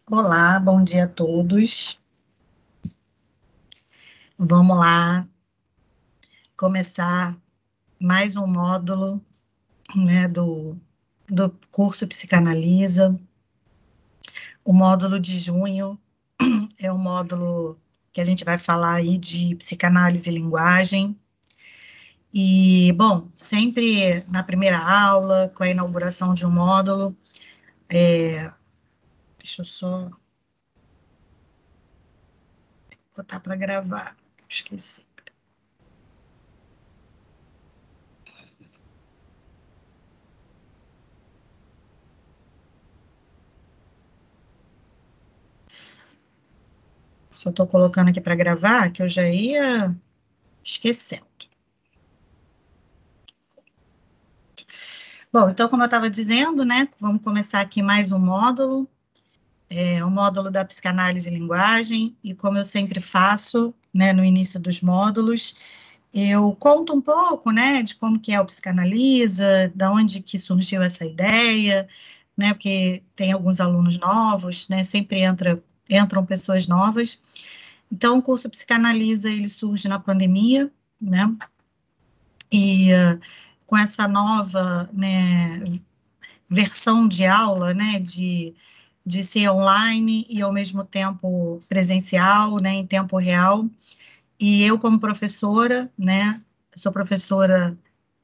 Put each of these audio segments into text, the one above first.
Olá, bom dia a todos. Vamos lá começar mais um módulo, né, do curso Psicanalisa. O módulo de junho é um módulo que a gente vai falar aí de psicanálise e linguagem. E, bom, sempre na primeira aula, com a inauguração de um módulo, deixa eu só botar para gravar, esqueci. Só estou colocando aqui para gravar, que eu já ia esquecendo. Bom, então, como eu estava dizendo, né, vamos começar aqui mais um módulo, o módulo da psicanálise e linguagem, e como eu sempre faço, né, no início dos módulos, eu conto um pouco, né, de como que é o psicanalisa, da onde que surgiu essa ideia, né, porque tem alguns alunos novos, né, sempre entram pessoas novas. Então, o curso Psicanalisa, ele surge na pandemia, né, e com essa nova, né, versão de aula, né, de ser online e ao mesmo tempo presencial, né, em tempo real. E eu, como professora, né, sou professora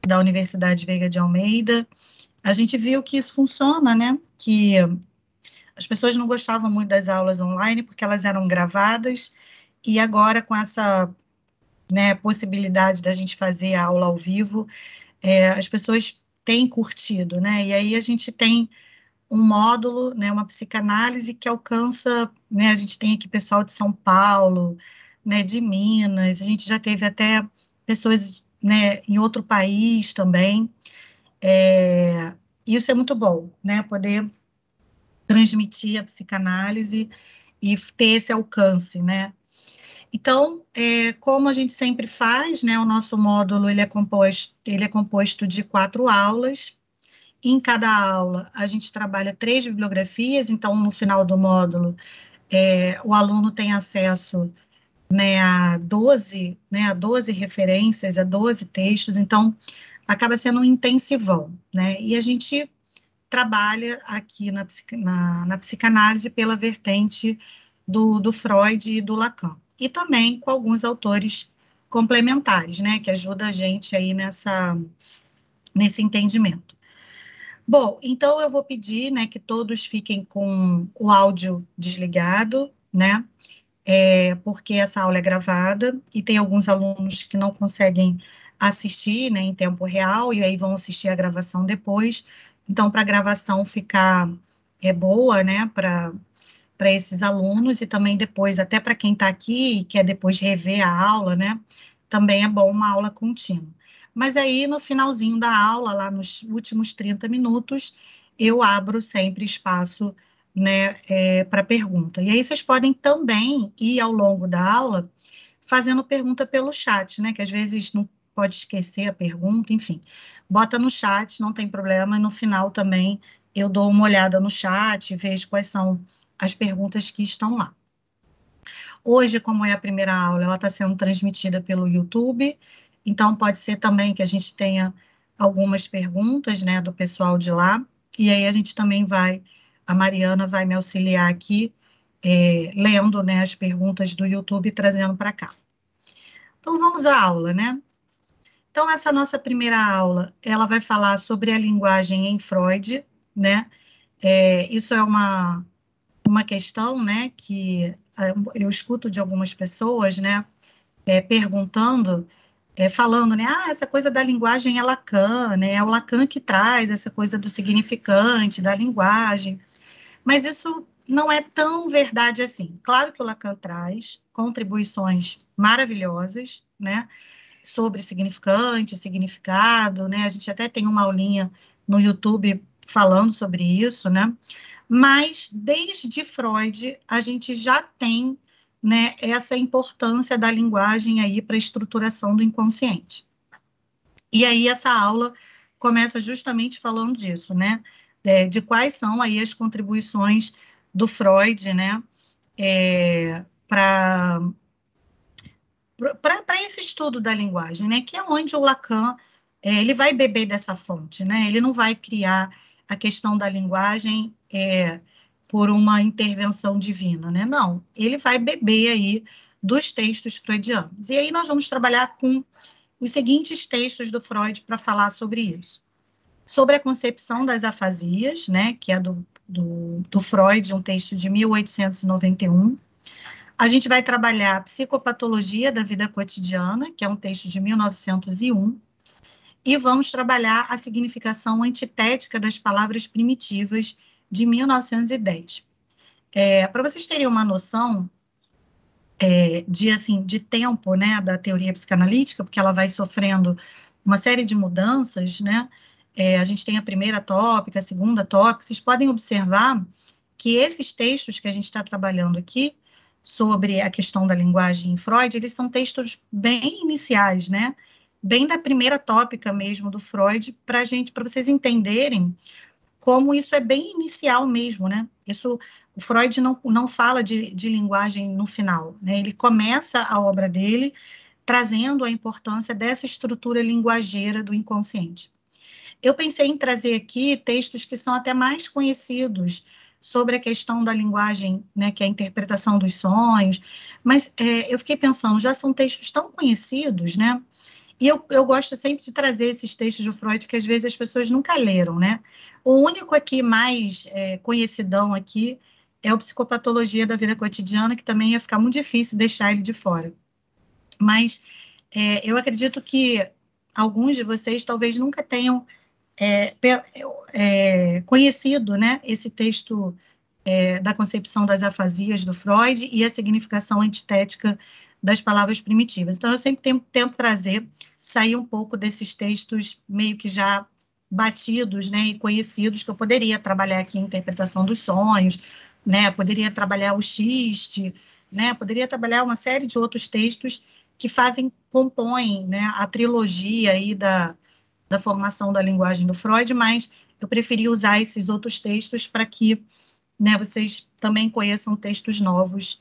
da Universidade Veiga de Almeida, a gente viu que isso funciona, né, que as pessoas não gostavam muito das aulas online porque elas eram gravadas, e agora com essa, né, possibilidade da gente fazer a aula ao vivo, as pessoas têm curtido, né, e aí a gente tem um módulo, né, uma psicanálise que alcança, né, a gente tem aqui pessoal de São Paulo, né, de Minas, a gente já teve até pessoas, né, em outro país também, isso é muito bom, né, poder transmitir a psicanálise e ter esse alcance, né. Então, como a gente sempre faz, né, o nosso módulo ele é composto de 4 aulas. Em cada aula, a gente trabalha 3 bibliografias, então, no final do módulo, o aluno tem acesso, né, a 12 referências, a 12 textos, então, acaba sendo um intensivão, né, e a gente trabalha aqui na psicanálise pela vertente do Freud e do Lacan, e também com alguns autores complementares, né, que ajuda a gente aí nesse entendimento. Bom, então eu vou pedir, né, que todos fiquem com o áudio desligado, né, porque essa aula é gravada e tem alguns alunos que não conseguem assistir, né, em tempo real e aí vão assistir a gravação depois. Então, para a gravação ficar boa, né, para esses alunos e também depois, até para quem está aqui e quer depois rever a aula, né, também é bom uma aula contínua. Mas aí, no finalzinho da aula, lá nos últimos 30 minutos, eu abro sempre espaço, né, para pergunta. E aí vocês podem também ir ao longo da aula fazendo pergunta pelo chat, né, que às vezes não pode esquecer a pergunta, enfim. Bota no chat, não tem problema, e no final também eu dou uma olhada no chat, vejo quais são as perguntas que estão lá. Hoje, como é a primeira aula, ela está sendo transmitida pelo YouTube, então pode ser também que a gente tenha algumas perguntas, né, do pessoal de lá, e aí a gente também a Mariana vai me auxiliar aqui, lendo, né, as perguntas do YouTube e trazendo para cá. Então, vamos à aula, né? Então, essa nossa primeira aula, ela vai falar sobre a linguagem em Freud, né? Isso é uma questão, né, que eu escuto de algumas pessoas, né, perguntando, falando, né, essa coisa da linguagem é Lacan, né, é o Lacan que traz essa coisa do significante, da linguagem, mas isso não é tão verdade assim. Claro que o Lacan traz contribuições maravilhosas, né, sobre significante, significado, né, a gente até tem uma aulinha no YouTube falando sobre isso, né, mas desde Freud a gente já tem, né, essa importância da linguagem aí para a estruturação do inconsciente. E aí essa aula começa justamente falando disso, né, de quais são aí as contribuições do Freud, né, para esse estudo da linguagem, né, que é onde o Lacan ele vai beber dessa fonte, né, ele não vai criar a questão da linguagem por uma intervenção divina, né, não, ele vai beber aí dos textos freudianos. E aí nós vamos trabalhar com os seguintes textos do Freud para falar sobre isso. Sobre a concepção das afasias, né, que é do Freud, um texto de 1891. A gente vai trabalhar a psicopatologia da vida cotidiana, que é um texto de 1901, e vamos trabalhar a significação antitética das palavras primitivas, de 1910. Para vocês terem uma noção de tempo, né, da teoria psicanalítica, porque ela vai sofrendo uma série de mudanças, né, a gente tem a primeira tópica, a segunda tópica, vocês podem observar que esses textos que a gente está trabalhando aqui, sobre a questão da linguagem em Freud, eles são textos bem iniciais, né, bem da primeira tópica mesmo do Freud, para vocês entenderem como isso é bem inicial mesmo, né, o Freud não fala de linguagem no final, né, ele começa a obra dele trazendo a importância dessa estrutura linguageira do inconsciente. Eu pensei em trazer aqui textos que são até mais conhecidos sobre a questão da linguagem, né, que é a interpretação dos sonhos, mas eu fiquei pensando, já são textos tão conhecidos, né, e eu gosto sempre de trazer esses textos do Freud que às vezes as pessoas nunca leram, né, o único aqui mais conhecidão aqui é o Psicopatologia da Vida Cotidiana, que também ia ficar muito difícil deixar ele de fora, mas eu acredito que alguns de vocês talvez nunca tenham conhecido, né, esse texto da concepção das afasias do Freud e a significação antitética das palavras primitivas. Então, eu sempre tento sair um pouco desses textos meio que já batidos, né, e conhecidos, que eu poderia trabalhar aqui em interpretação dos sonhos, né, poderia trabalhar o xiste, né, poderia trabalhar uma série de outros textos que compõem, né, a trilogia aí da formação da linguagem do Freud, mas eu preferi usar esses outros textos para que, né, vocês também conheçam textos novos.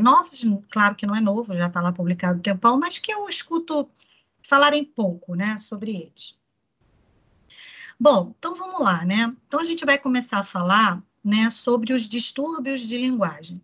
Novos, claro que não é novo, já está lá publicado um tempão, mas que eu escuto falarem pouco, né, sobre eles. Bom, então vamos lá, né? Então a gente vai começar a falar, né, sobre os distúrbios de linguagem.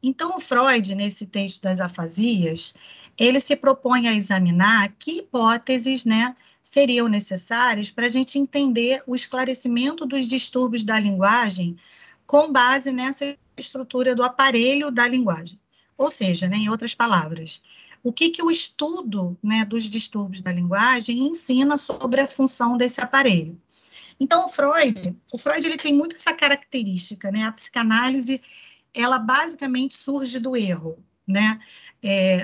Então, o Freud, nesse texto das afasias, ele se propõe a examinar que hipóteses, né, seriam necessárias para a gente entender o esclarecimento dos distúrbios da linguagem com base nessa estrutura do aparelho da linguagem. Ou seja, né, em outras palavras, o que o estudo, né, dos distúrbios da linguagem ensina sobre a função desse aparelho. Então, o Freud ele tem muito essa característica, né, a psicanálise ela basicamente surge do erro, né?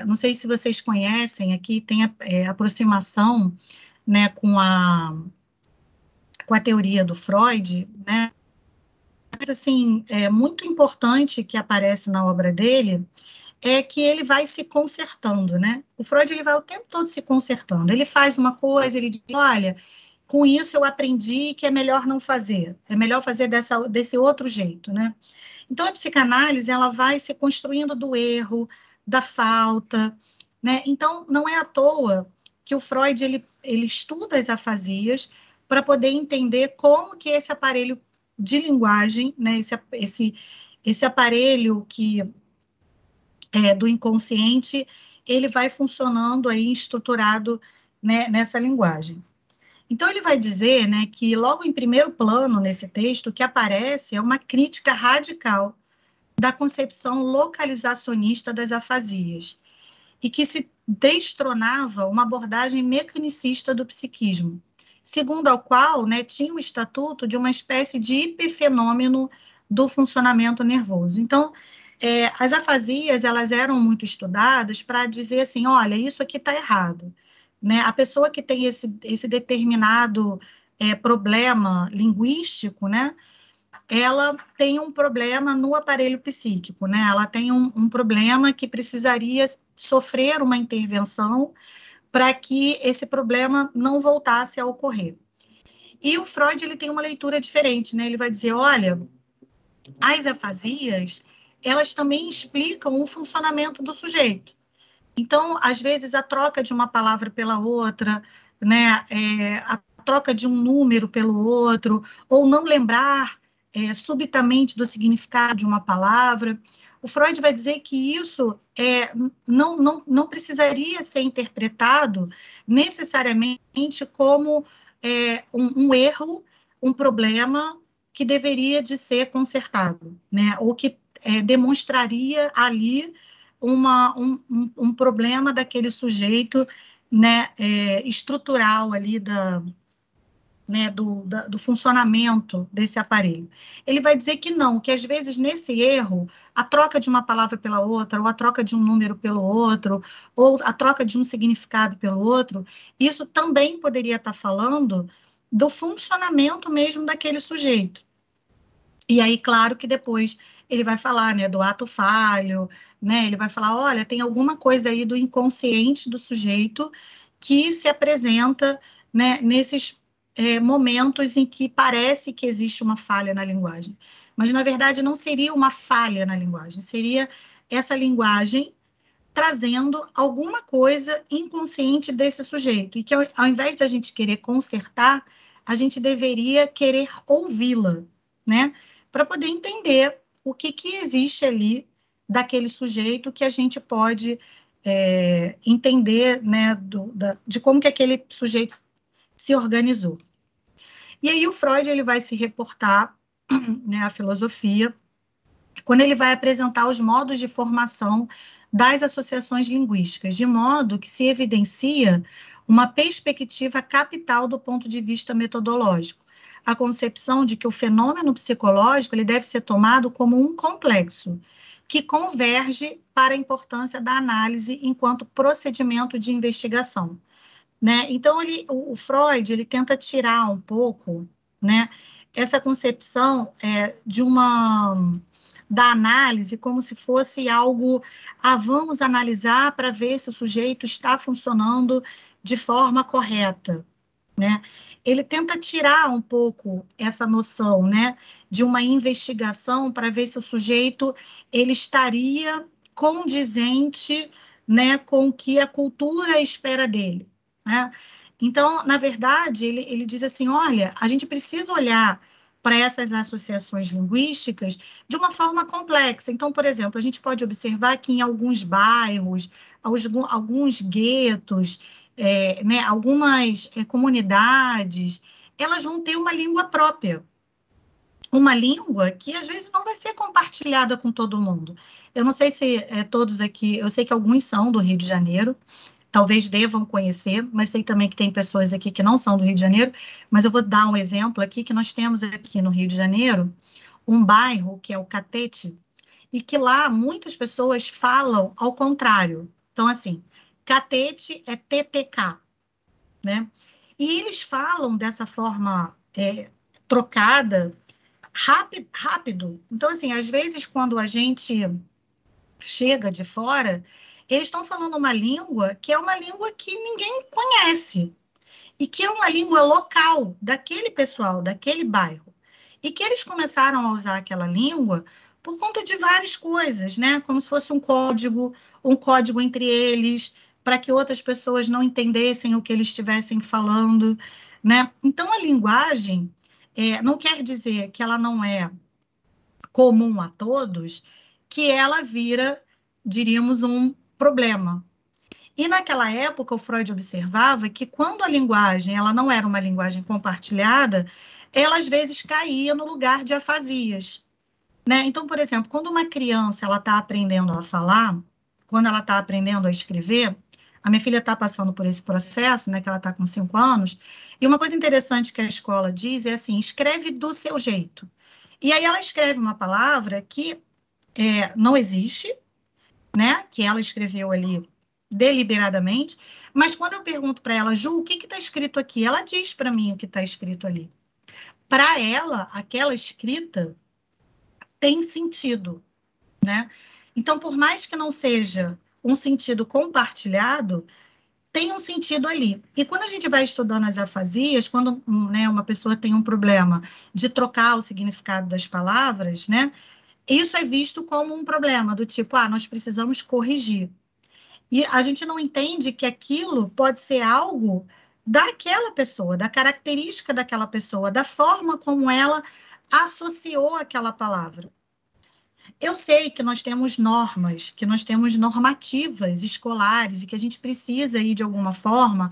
Não sei se vocês conhecem, aqui tem a aproximação, né, com a teoria do Freud, né? Mas, assim, muito importante que aparece na obra dele é que ele vai se consertando, né? O Freud ele vai o tempo todo se consertando. Ele faz uma coisa, ele diz, olha, com isso eu aprendi que é melhor não fazer, é melhor fazer desse outro jeito, né? Então, a psicanálise, ela vai se construindo do erro, da falta, né? Então, não é à toa que o Freud, ele estuda as afasias para poder entender como que esse aparelho de linguagem, né? Esse aparelho que do inconsciente, ele vai funcionando aí, estruturado, né, nessa linguagem. Então, ele vai dizer, né, que logo em primeiro plano, nesse texto, o que aparece é uma crítica radical da concepção localizacionista das afasias, e que se destronava uma abordagem mecanicista do psiquismo, segundo ao qual, né, tinha o estatuto de uma espécie de hiperfenômeno do funcionamento nervoso. Então, as afasias, elas eram muito estudadas para dizer assim, olha, isso aqui está errado, né? A pessoa que tem esse determinado problema linguístico, né, ela tem um problema no aparelho psíquico, né? Ela tem um problema que precisaria sofrer uma intervenção para que esse problema não voltasse a ocorrer. E o Freud ele tem uma leitura diferente, né? Ele vai dizer, olha, as afasias, elas também explicam o funcionamento do sujeito. Então, às vezes, a troca de uma palavra pela outra, né, a troca de um número pelo outro, ou não lembrar subitamente do significado de uma palavra. O Freud vai dizer que isso não precisaria ser interpretado necessariamente como um erro, um problema que deveria de ser consertado, né, ou que demonstraria ali um problema daquele sujeito, né, estrutural ali né, do funcionamento desse aparelho. Ele vai dizer que não, que às vezes nesse erro, a troca de uma palavra pela outra, ou a troca de um número pelo outro, ou a troca de um significado pelo outro, isso também poderia estar falando do funcionamento mesmo daquele sujeito. E aí, claro que depois ele vai falar, né, do ato falho, né, ele vai falar, olha, tem alguma coisa aí do inconsciente do sujeito que se apresenta, né, nesses momentos em que parece que existe uma falha na linguagem. Mas, na verdade, não seria uma falha na linguagem, seria essa linguagem trazendo alguma coisa inconsciente desse sujeito, e que ao invés de a gente querer consertar, a gente deveria querer ouvi-la, né, para poder entender o que existe ali daquele sujeito que a gente pode entender, né, de como que aquele sujeito se organizou. E aí o Freud ele vai se reportar, né, à filosofia, quando ele vai apresentar os modos de formação das associações linguísticas, de modo que se evidencia uma perspectiva capital do ponto de vista metodológico, a concepção de que o fenômeno psicológico ele deve ser tomado como um complexo, que converge para a importância da análise enquanto procedimento de investigação, né? Então, o Freud ele tenta tirar um pouco, né, essa concepção da análise como se fosse algo, vamos analisar para ver se o sujeito está funcionando de forma correta, né? Ele tenta tirar um pouco essa noção, né, de uma investigação para ver se o sujeito ele estaria condizente, né, com o que a cultura espera dele, né? Então, na verdade, ele diz assim, olha, a gente precisa olhar para essas associações linguísticas de uma forma complexa. Então, por exemplo, a gente pode observar que em alguns bairros, alguns guetos, né, algumas comunidades, elas vão ter uma língua própria, uma língua que às vezes não vai ser compartilhada com todo mundo. Eu não sei se todos aqui, eu sei que alguns são do Rio de Janeiro, talvez devam conhecer, mas sei também que tem pessoas aqui que não são do Rio de Janeiro, mas eu vou dar um exemplo aqui, que nós temos aqui no Rio de Janeiro, um bairro que é o Catete, e que lá muitas pessoas falam ao contrário. Então, assim, Catete é TTK, né? E eles falam dessa forma trocada, rápido. Então, assim, às vezes, quando a gente chega de fora, eles estão falando uma língua que é uma língua que ninguém conhece, e que é uma língua local daquele pessoal, daquele bairro. E que eles começaram a usar aquela língua por conta de várias coisas, né? Como se fosse um código entre eles, para que outras pessoas não entendessem o que eles estivessem falando, né? Então, a linguagem não quer dizer que ela não é comum a todos, que ela vira, diríamos, um problema. E naquela época, o Freud observava que quando a linguagem ela não era uma linguagem compartilhada, ela às vezes caía no lugar de afasias, né? Então, por exemplo, quando uma criança ela está aprendendo a falar, quando ela está aprendendo a escrever, a minha filha está passando por esse processo, né? Que ela está com 5 anos, e uma coisa interessante que a escola diz é assim: escreve do seu jeito. E aí ela escreve uma palavra que não existe, né? Que ela escreveu ali deliberadamente, mas quando eu pergunto para ela, Ju, o que está escrito aqui? Ela diz para mim o que está escrito ali. Para ela, aquela escrita tem sentido, né? Então, por mais que não seja um sentido compartilhado, tem um sentido ali. E quando a gente vai estudando as afasias, quando, né, uma pessoa tem um problema de trocar o significado das palavras, né, isso é visto como um problema, do tipo, nós precisamos corrigir. E a gente não entende que aquilo pode ser algo daquela pessoa, da característica daquela pessoa, da forma como ela associou aquela palavra. Eu sei que nós temos normas, que nós temos normativas escolares e que a gente precisa ir, de alguma forma,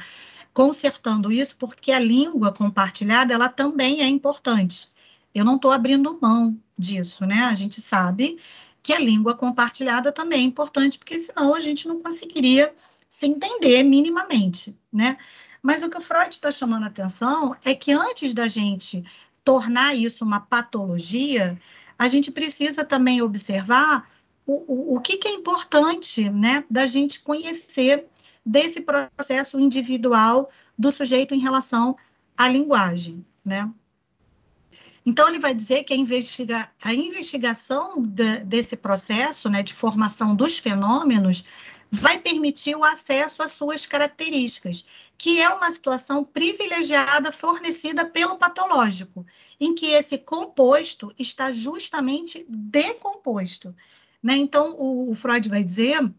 consertando isso, porque a língua compartilhada, ela também é importante. Eu não estou abrindo mão disso, né? A gente sabe que a língua compartilhada também é importante, porque senão a gente não conseguiria se entender minimamente, né? Mas o que o Freud está chamando a atenção é que antes da gente tornar isso uma patologia, a gente precisa também observar o que é importante, né, da gente conhecer desse processo individual do sujeito em relação à linguagem, né? Então, ele vai dizer que a investigação desse processo, né, de formação dos fenômenos vai permitir o acesso às suas características, que é uma situação privilegiada fornecida pelo patológico, em que esse composto está justamente decomposto, né? Então, o Freud vai dizer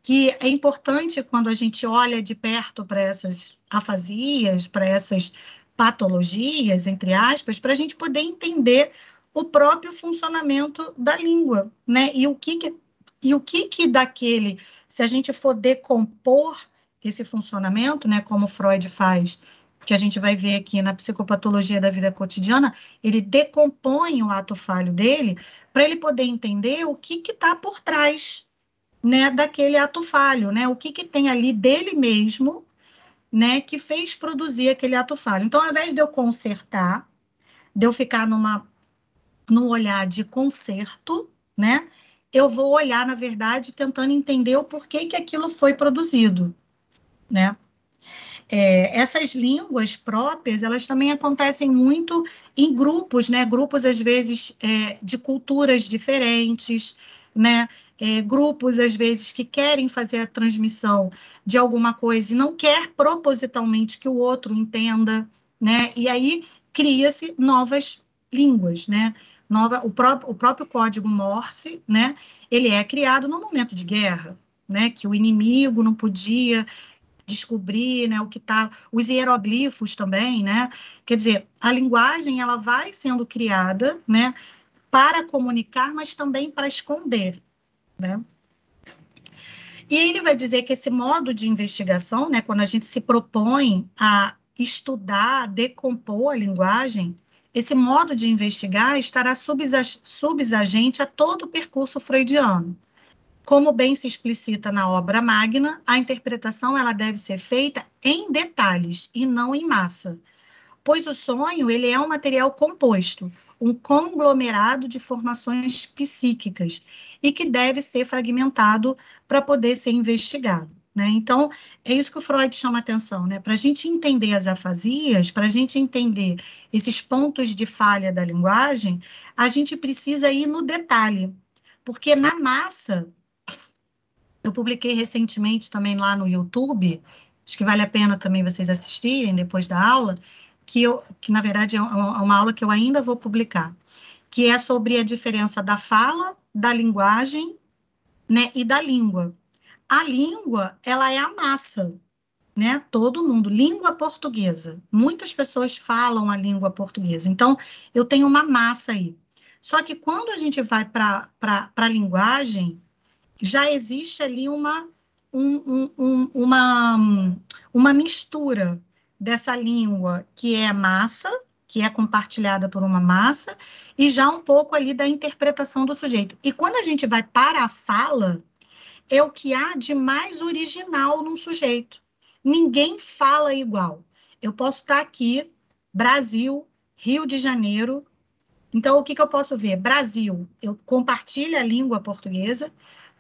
que é importante, quando a gente olha de perto para essas afasias, para essas patologias, entre aspas, para a gente poder entender o próprio funcionamento da língua, né? E o que daquele, se a gente for decompor esse funcionamento, né, como Freud faz, que a gente vai ver aqui na psicopatologia da vida cotidiana, ele decompõe o ato falho dele para ele poder entender o que está por trás, né, daquele ato falho, né? O que tem ali dele mesmo, né, que fez produzir aquele ato falho. Então, ao invés de eu consertar, de eu ficar num olhar de conserto, né, eu vou olhar, na verdade, tentando entender o porquê que aquilo foi produzido, né. Essas línguas próprias, elas também acontecem muito em grupos, né, grupos, às vezes, de culturas diferentes, né, grupos, às vezes, que querem fazer a transmissão de alguma coisa e não quer propositalmente que o outro entenda, né, e aí cria-se novas línguas, né, o próprio código Morse, né, ele é criado no momento de guerra, né, que o inimigo não podia descobrir, né, os hieroglifos também, né, quer dizer, a linguagem, ela vai sendo criada, né, para comunicar, mas também para esconder, né. E ele vai dizer que esse modo de investigação, né, quando a gente se propõe a estudar, decompor a linguagem, esse modo de investigar estará subjacente a todo o percurso freudiano. Como bem se explicita na obra magna, a interpretação ela deve ser feita em detalhes e não em massa, pois o sonho ele é um material composto, um conglomerado de formações psíquicas e que deve ser fragmentado para poder ser investigado, né? Então, é isso que o Freud chama atenção, né? Para a gente entender as afasias, para a gente entender esses pontos de falha da linguagem, a gente precisa ir no detalhe, porque na massa, eu publiquei recentemente também lá no YouTube, acho que vale a pena também vocês assistirem depois da aula, que na verdade é uma aula que eu ainda vou publicar, que é sobre a diferença da fala, da linguagem, né, e da língua. A língua, ela é a massa, né? Todo mundo, língua portuguesa. Muitas pessoas falam a língua portuguesa. Então, eu tenho uma massa aí. Só que quando a gente vai para a linguagem, já existe ali uma mistura dessa língua que é massa, que é compartilhada por uma massa, e já um pouco ali da interpretação do sujeito. E quando a gente vai para a fala, é o que há de mais original num sujeito. Ninguém fala igual. Eu posso estar aqui, Brasil, Rio de Janeiro. Então, o que eu posso ver? Brasil, eu compartilho a língua portuguesa.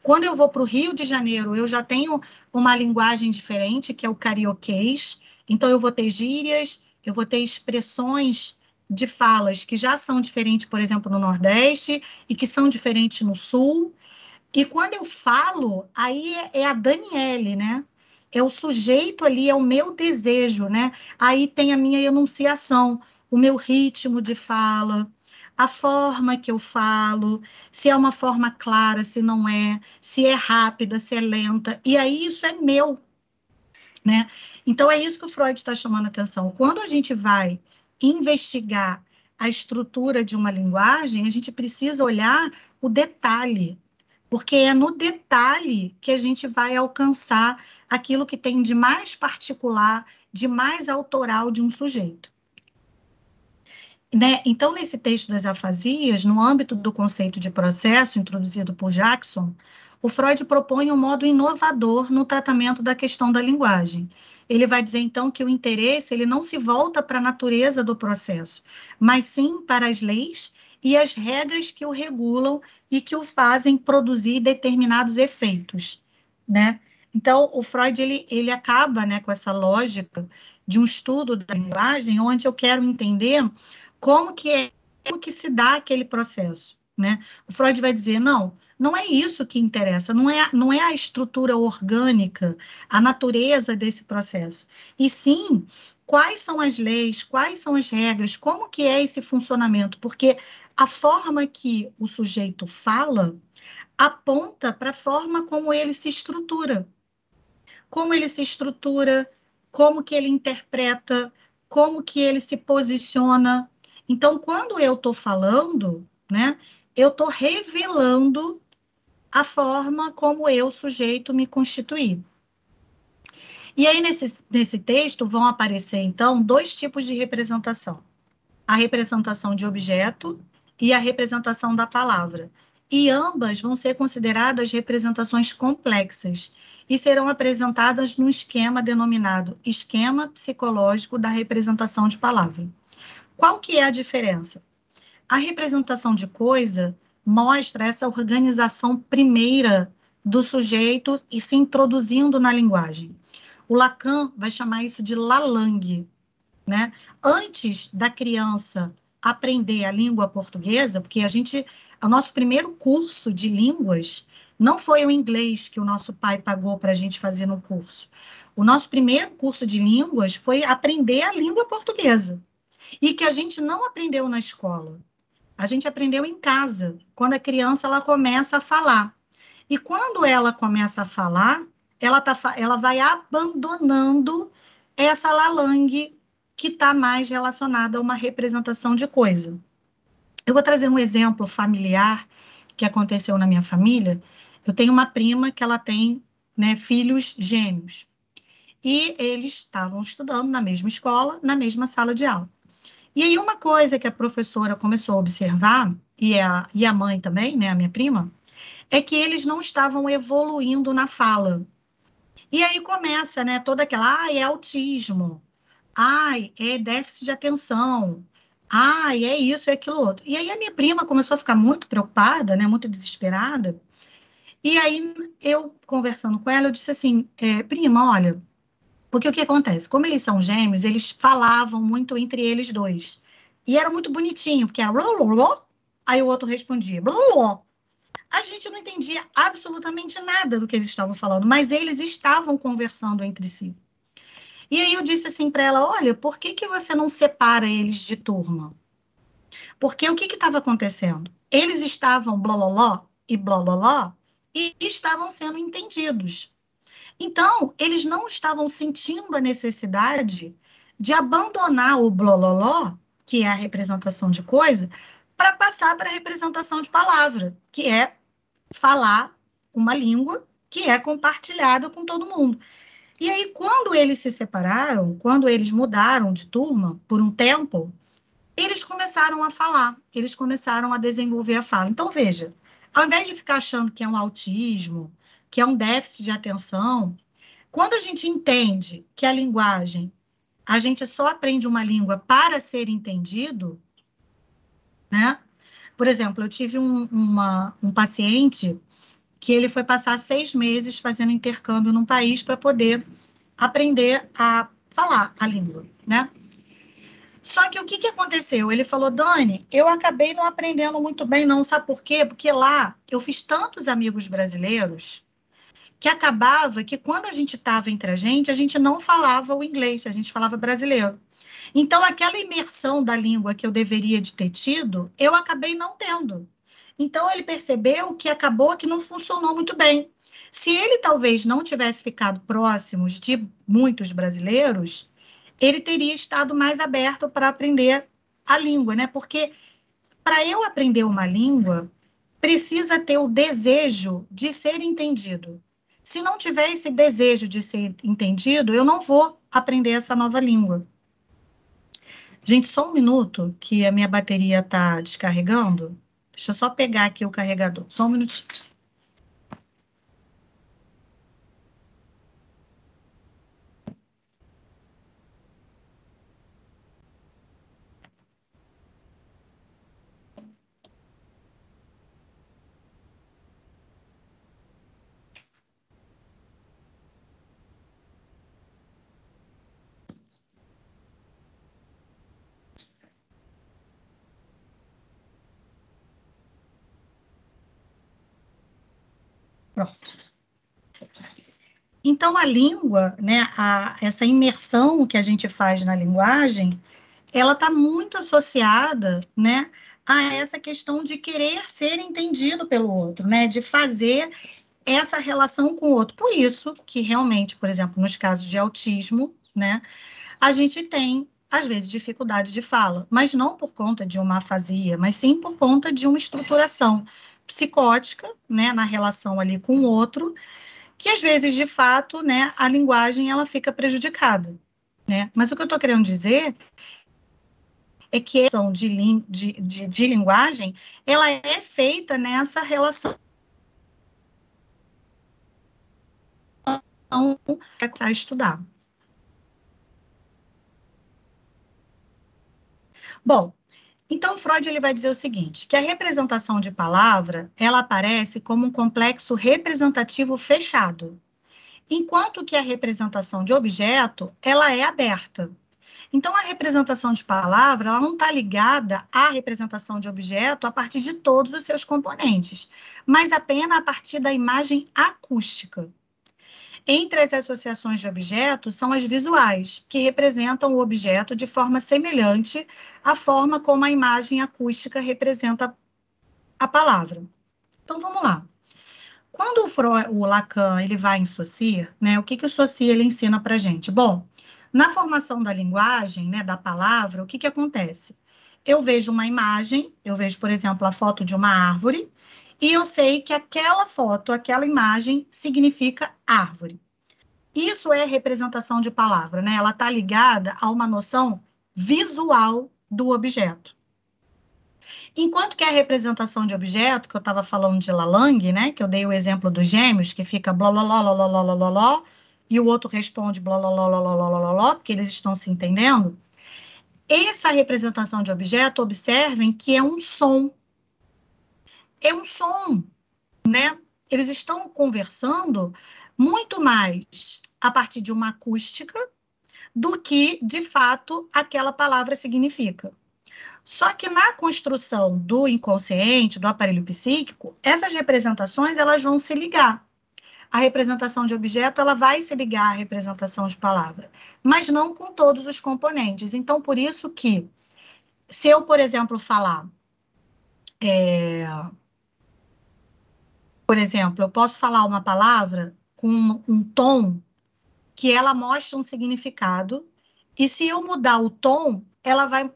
Quando eu vou para o Rio de Janeiro, eu já tenho uma linguagem diferente, que é o carioquês. Então, eu vou ter gírias, eu vou ter expressões de falas que já são diferentes, por exemplo, no Nordeste, e que são diferentes no Sul. E quando eu falo, aí é a Daniele, né? é o sujeito ali, é o meu desejo, né? Aí tem a minha enunciação, o meu ritmo de fala, a forma que eu falo, se é uma forma clara, se não é, se é rápida, se é lenta, e aí isso é meu, né? Então é isso que o Freud está chamando a atenção. Quando a gente vai investigar a estrutura de uma linguagem, a gente precisa olhar o detalhe, porque é no detalhe que a gente vai alcançar aquilo que tem de mais particular, de mais autoral de um sujeito. Né? Então, nesse texto das afasias, no âmbito do conceito de processo introduzido por Jackson, o Freud propõe um modo inovador no tratamento da questão da linguagem. Ele vai dizer, então, que o interesse ele não se volta para a natureza do processo, mas sim para as leis e as regras que o regulam e que o fazem produzir determinados efeitos, né? Então, o Freud ele acaba, né, com essa lógica de um estudo da linguagem, onde eu quero entender como que se dá aquele processo, né? O Freud vai dizer, não é isso que interessa, não é a estrutura orgânica, a natureza desse processo, e sim quais são as leis, quais são as regras, como que é esse funcionamento, porque a forma que o sujeito fala aponta para a forma como ele se estrutura, como que ele interpreta, como que ele se posiciona. Então, quando eu estou falando, né, eu estou revelando a forma como eu, sujeito, me constituí. E aí, nesse texto, vão aparecer, então, dois tipos de representação. A representação de objeto e a representação da palavra. E ambas vão ser consideradas representações complexas e serão apresentadas num esquema denominado esquema psicológico da representação de palavra. Qual que é a diferença? A representação de coisa mostra essa organização primeira do sujeito e se introduzindo na linguagem. O Lacan vai chamar isso de lalangue, né? Antes da criança aprender a língua portuguesa, porque o nosso primeiro curso de línguas não foi o inglês que o nosso pai pagou para a gente fazer no curso. O nosso primeiro curso de línguas foi aprender a língua portuguesa, e que a gente não aprendeu na escola. A gente aprendeu em casa, quando a criança ela começa a falar. E quando ela começa a falar, ela vai abandonando essa lalangue que está mais relacionada a uma representação de coisa. Eu vou trazer um exemplo familiar que aconteceu na minha família. Eu tenho uma prima que ela tem, né, filhos gêmeos. E eles estavam estudando na mesma escola, na mesma sala de aula. E aí uma coisa que a professora começou a observar, e a mãe também, né, a minha prima, é que eles não estavam evoluindo na fala. E aí começa, né, toda aquela, é autismo, é déficit de atenção, é isso, é aquilo outro. E aí a minha prima começou a ficar muito preocupada, né, muito desesperada, e aí eu, conversando com ela, eu disse assim, prima, olha, porque o que acontece? Como eles são gêmeos, eles falavam muito entre eles dois. E era muito bonitinho, porque era blá, aí o outro respondia blá. A gente não entendia absolutamente nada do que eles estavam falando, mas eles estavam conversando entre si. E aí eu disse assim para ela, olha, por que que você não separa eles de turma? Porque o que estava acontecendo? Eles estavam blololó e blololó e estavam sendo entendidos. Então, eles não estavam sentindo a necessidade de abandonar o blololó, que é a representação de coisa, para passar para a representação de palavra, que é falar uma língua que é compartilhada com todo mundo. E aí, quando eles se separaram, quando eles mudaram de turma por um tempo, eles começaram a falar, eles começaram a desenvolver a fala. Então, veja, ao invés de ficar achando que é um autismo, que é um déficit de atenção, quando a gente entende que a linguagem, a gente só aprende uma língua para ser entendido, né? Por exemplo, eu tive um paciente que ele foi passar 6 meses fazendo intercâmbio num país para poder aprender a falar a língua, né? Só que o que aconteceu? Ele falou, Dani, eu acabei não aprendendo muito bem, não, sabe por quê? Porque lá eu fiz tantos amigos brasileiros que acabava que quando a gente estava entre a gente não falava o inglês, a gente falava brasileiro. Então, aquela imersão da língua que eu deveria de ter tido, eu acabei não tendo. Então, ele percebeu que acabou que não funcionou muito bem. Se ele talvez não tivesse ficado próximos de muitos brasileiros, ele teria estado mais aberto para aprender a língua, né? Porque para eu aprender uma língua, precisa ter o desejo de ser entendido. Se não tiver esse desejo de ser entendido, eu não vou aprender essa nova língua. Gente, só um minuto que a minha bateria está descarregando. Deixa eu só pegar aqui o carregador. Só um minutinho. Pronto. Então, a língua, né, essa imersão que a gente faz na linguagem, ela está muito associada, né, a essa questão de querer ser entendido pelo outro, né, de fazer essa relação com o outro. Por isso que realmente, por exemplo, nos casos de autismo, né, a gente tem, às vezes, dificuldade de fala, mas não por conta de uma afasia, mas sim por conta de uma estruturação psicótica, né, na relação ali com o outro, que às vezes, de fato, né, a linguagem ela fica prejudicada, né? Mas o que eu estou querendo dizer é que a relação de linguagem, ela é feita nessa relação a estudar. Bom, então Freud ele vai dizer o seguinte, que a representação de palavra, ela aparece como um complexo representativo fechado, enquanto que a representação de objeto, ela é aberta. Então, a representação de palavra, ela não está ligada à representação de objeto a partir de todos os seus componentes, mas apenas a partir da imagem acústica. Entre as associações de objetos são as visuais, que representam o objeto de forma semelhante à forma como a imagem acústica representa a palavra. Então, vamos lá. Quando o Lacan ele vai em Saussure, né, o que o Saussure ele ensina para a gente? Bom, na formação da linguagem, né, da palavra, o que acontece? Eu vejo uma imagem, eu vejo, por exemplo, a foto de uma árvore, e eu sei que aquela foto, aquela imagem significa árvore. Isso é representação de palavra, né? Ela está ligada a uma noção visual do objeto. Enquanto que a representação de objeto, que eu estava falando de Lalang, né, que eu dei o exemplo dos gêmeos, que fica blá, blá, blá, blá, blá, blá, blá, blá, e o outro responde blá, blá, blá, blá, blá, blá, blá, blá, porque eles estão se entendendo, essa representação de objeto, observem que é um som. É um som, né? Eles estão conversando muito mais a partir de uma acústica do que, de fato, aquela palavra significa. Só que na construção do inconsciente, do aparelho psíquico, essas representações elas vão se ligar. A representação de objeto ela vai se ligar à representação de palavra, mas não com todos os componentes. Então, por isso que, se eu, por exemplo, falar, por exemplo, eu posso falar uma palavra com um tom que ela mostra um significado, e se eu mudar o tom, ela vai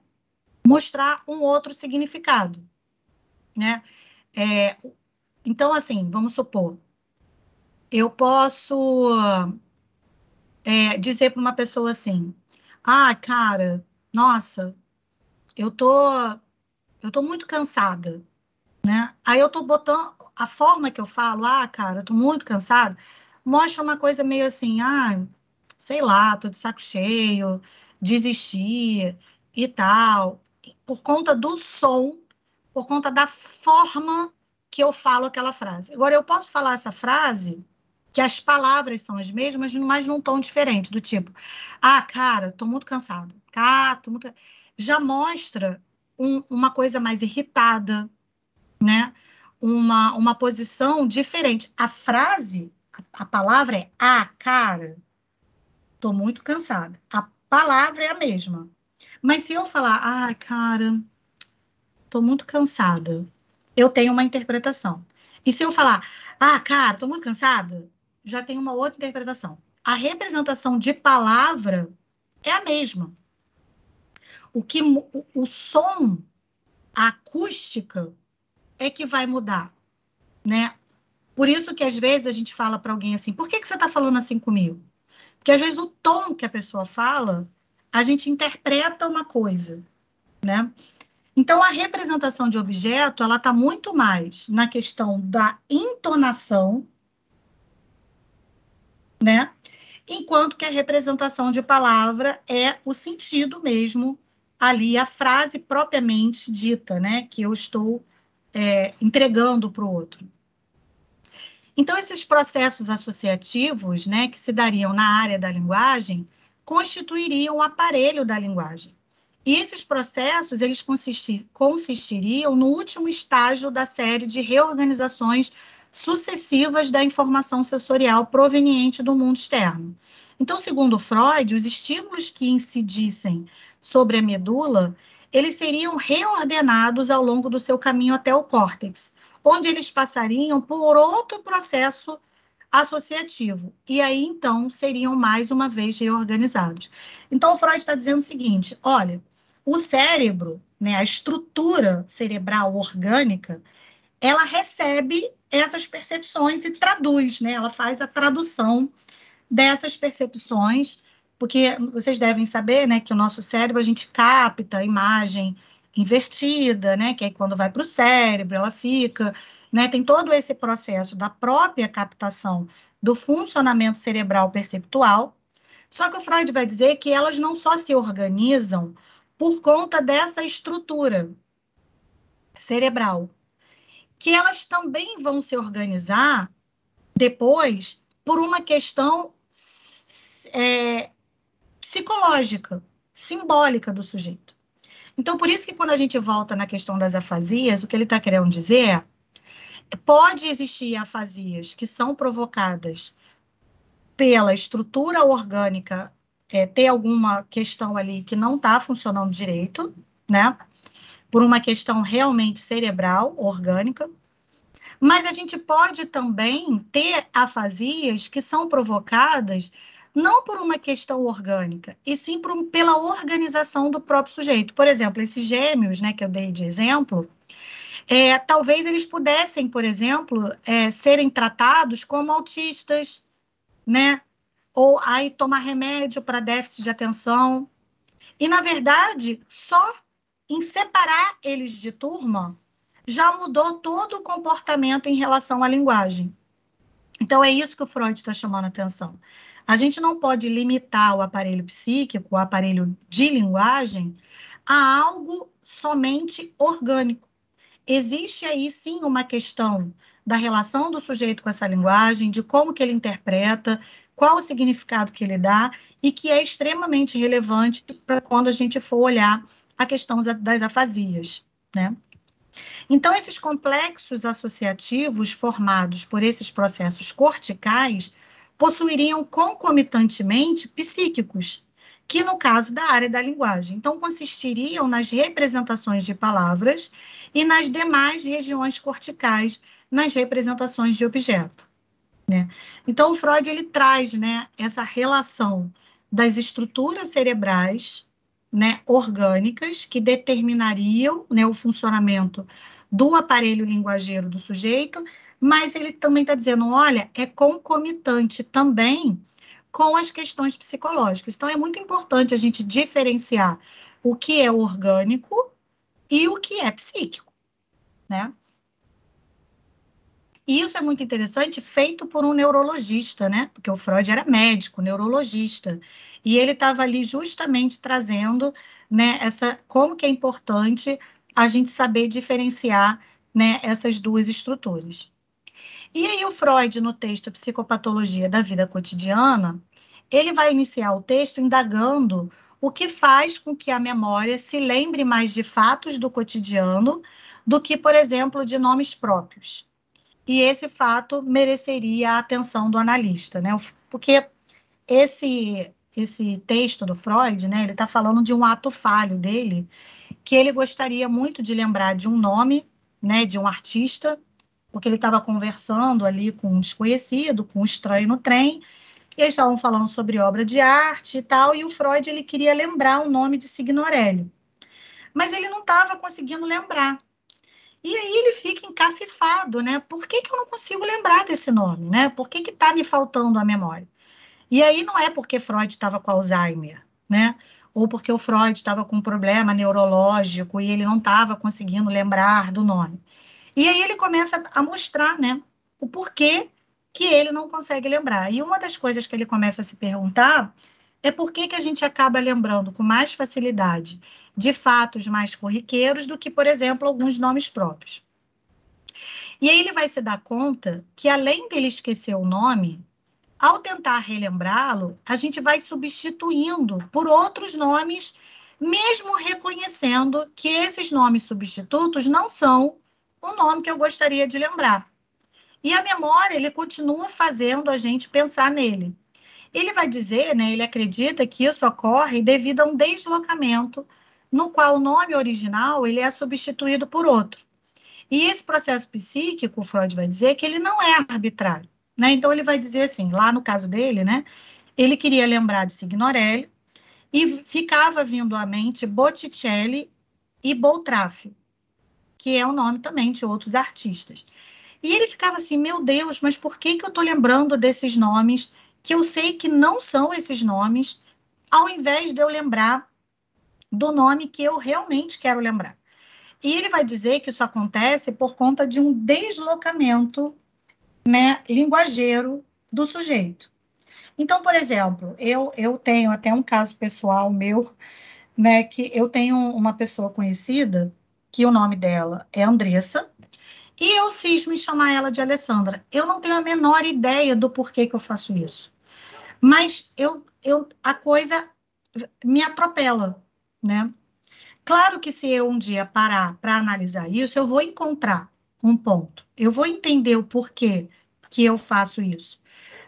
mostrar um outro significado, né? Então, assim, vamos supor, eu posso dizer para uma pessoa assim, ah, cara, nossa, eu tô muito cansada, né? Aí eu tô botando, a forma que eu falo, ah, cara, eu tô muito cansada, mostra uma coisa meio assim, ah, sei lá, tô de saco cheio, desisti e tal, por conta do som, por conta da forma que eu falo aquela frase. Agora, eu posso falar essa frase, que as palavras são as mesmas, mas num tom diferente, do tipo, ah, cara, tô muito cansado, cara, tô muito... Já mostra uma coisa mais irritada, né? Uma posição diferente. A frase, a palavra é cara, estou muito cansada. A palavra é a mesma. Mas se eu falar, cara, estou muito cansada, eu tenho uma interpretação. E se eu falar, cara, estou muito cansada, já tem uma outra interpretação. A representação de palavra é a mesma. O som, a acústica, é que vai mudar, né? Por isso que, às vezes, a gente fala para alguém assim, por que você está falando assim comigo? Porque, às vezes, o tom que a pessoa fala, a gente interpreta uma coisa, né? Então, a representação de objeto, ela está muito mais na questão da entonação, né? Enquanto que a representação de palavra é o sentido mesmo, ali, a frase propriamente dita, né? Que eu estou entregando para o outro. Então, esses processos associativos, né, que se dariam na área da linguagem, constituiriam o aparelho da linguagem. E esses processos, eles consistiriam no último estágio da série de reorganizações sucessivas da informação sensorial proveniente do mundo externo. Então, segundo Freud, os estímulos que incidissem sobre a medula, eles seriam reordenados ao longo do seu caminho até o córtex, onde eles passariam por outro processo associativo, e aí, então, seriam mais uma vez reorganizados. Então, o Freud está dizendo o seguinte, olha, o cérebro, né, a estrutura cerebral orgânica, ela recebe essas percepções e traduz, né, ela faz a tradução dessas percepções, porque vocês devem saber, né, que o nosso cérebro, a gente capta a imagem invertida, né, que aí quando vai para o cérebro, ela fica, né, tem todo esse processo da própria captação do funcionamento cerebral perceptual, só que o Freud vai dizer que elas não só se organizam por conta dessa estrutura cerebral, que elas também vão se organizar depois por uma questão psicológica, simbólica do sujeito. Então, por isso que quando a gente volta na questão das afasias, o que ele está querendo dizer é, pode existir afasias que são provocadas pela estrutura orgânica, ter alguma questão ali que não está funcionando direito, né? Por uma questão realmente cerebral, orgânica, mas a gente pode também ter afasias que são provocadas não por uma questão orgânica, e sim pela organização do próprio sujeito. Por exemplo, esses gêmeos, né, que eu dei de exemplo, talvez eles pudessem, por exemplo, serem tratados como autistas, né? Ou aí tomar remédio para déficit de atenção. E, na verdade, só em separar eles de turma, já mudou todo o comportamento em relação à linguagem. Então, é isso que o Freud está chamando a atenção. A gente não pode limitar o aparelho psíquico, o aparelho de linguagem, a algo somente orgânico. Existe aí, sim, uma questão da relação do sujeito com essa linguagem, de como que ele interpreta, qual o significado que ele dá, e que é extremamente relevante para quando a gente for olhar a questão das afasias, né? Então, esses complexos associativos formados por esses processos corticais possuiriam concomitantemente psíquicos, que no caso da área da linguagem, então consistiriam nas representações de palavras e nas demais regiões corticais, nas representações de objeto, né? Então, o Freud ele traz, né, essa relação das estruturas cerebrais, né, orgânicas que determinariam, né, o funcionamento do aparelho linguageiro do sujeito, mas ele também está dizendo, olha, é concomitante também com as questões psicológicas. Então, é muito importante a gente diferenciar o que é orgânico e o que é psíquico, né? E isso é muito interessante, feito por um neurologista, né? Porque o Freud era médico, neurologista, e ele estava ali justamente trazendo, né, como que é importante a gente saber diferenciar, né, essas duas estruturas. E aí o Freud, no texto Psicopatologia da Vida Cotidiana, ele vai iniciar o texto indagando o que faz com que a memória se lembre mais de fatos do cotidiano do que, por exemplo, de nomes próprios. e esse fato mereceria a atenção do analista, né? Porque esse texto do Freud, né, ele está falando de um ato falho dele, que ele gostaria muito de lembrar de um nome, né, de um artista, porque ele estava conversando ali com um desconhecido, com um estranho no trem, e eles estavam falando sobre obra de arte e tal, e o Freud ele queria lembrar o nome de Signorelli, mas ele não estava conseguindo lembrar. E aí ele fica encafifado, né? Por que que eu não consigo lembrar desse nome, né? Por que que está me faltando a memória? E aí não é porque Freud estava com Alzheimer, né? Ou porque o Freud estava com um problema neurológico e ele não estava conseguindo lembrar do nome. E aí ele começa a mostrar, né, o porquê que ele não consegue lembrar. E uma das coisas que ele começa a se perguntar é por que que a gente acaba lembrando com mais facilidade de fatos mais corriqueiros do que, por exemplo, alguns nomes próprios. E aí ele vai se dar conta que, além dele esquecer o nome, ao tentar relembrá-lo, a gente vai substituindo por outros nomes, mesmo reconhecendo que esses nomes substitutos não são o nome que eu gostaria de lembrar. E a memória, ele continua fazendo a gente pensar nele. Ele vai dizer, né, ele acredita que isso ocorre devido a um deslocamento no qual o nome original ele é substituído por outro. E esse processo psíquico, Freud vai dizer que ele não é arbitrário, né? Então ele vai dizer assim, lá no caso dele, né, ele queria lembrar de Signorelli e ficava vindo à mente Botticelli e Boltraffio, que é o nome também de outros artistas. E ele ficava assim, meu Deus, mas por que que eu estou lembrando desses nomes que eu sei que não são esses nomes, ao invés de eu lembrar do nome que eu realmente quero lembrar? E ele vai dizer que isso acontece por conta de um deslocamento, né, linguageiro do sujeito. Então, por exemplo, eu tenho até um caso pessoal meu, né, que eu tenho uma pessoa conhecida, que o nome dela é Andressa, e eu cismo em chamar ela de Alessandra. Eu não tenho a menor ideia do porquê que eu faço isso. Mas a coisa me atropela, né? Claro que se eu um dia parar para analisar isso, eu vou encontrar um ponto. Eu vou entender o porquê que eu faço isso.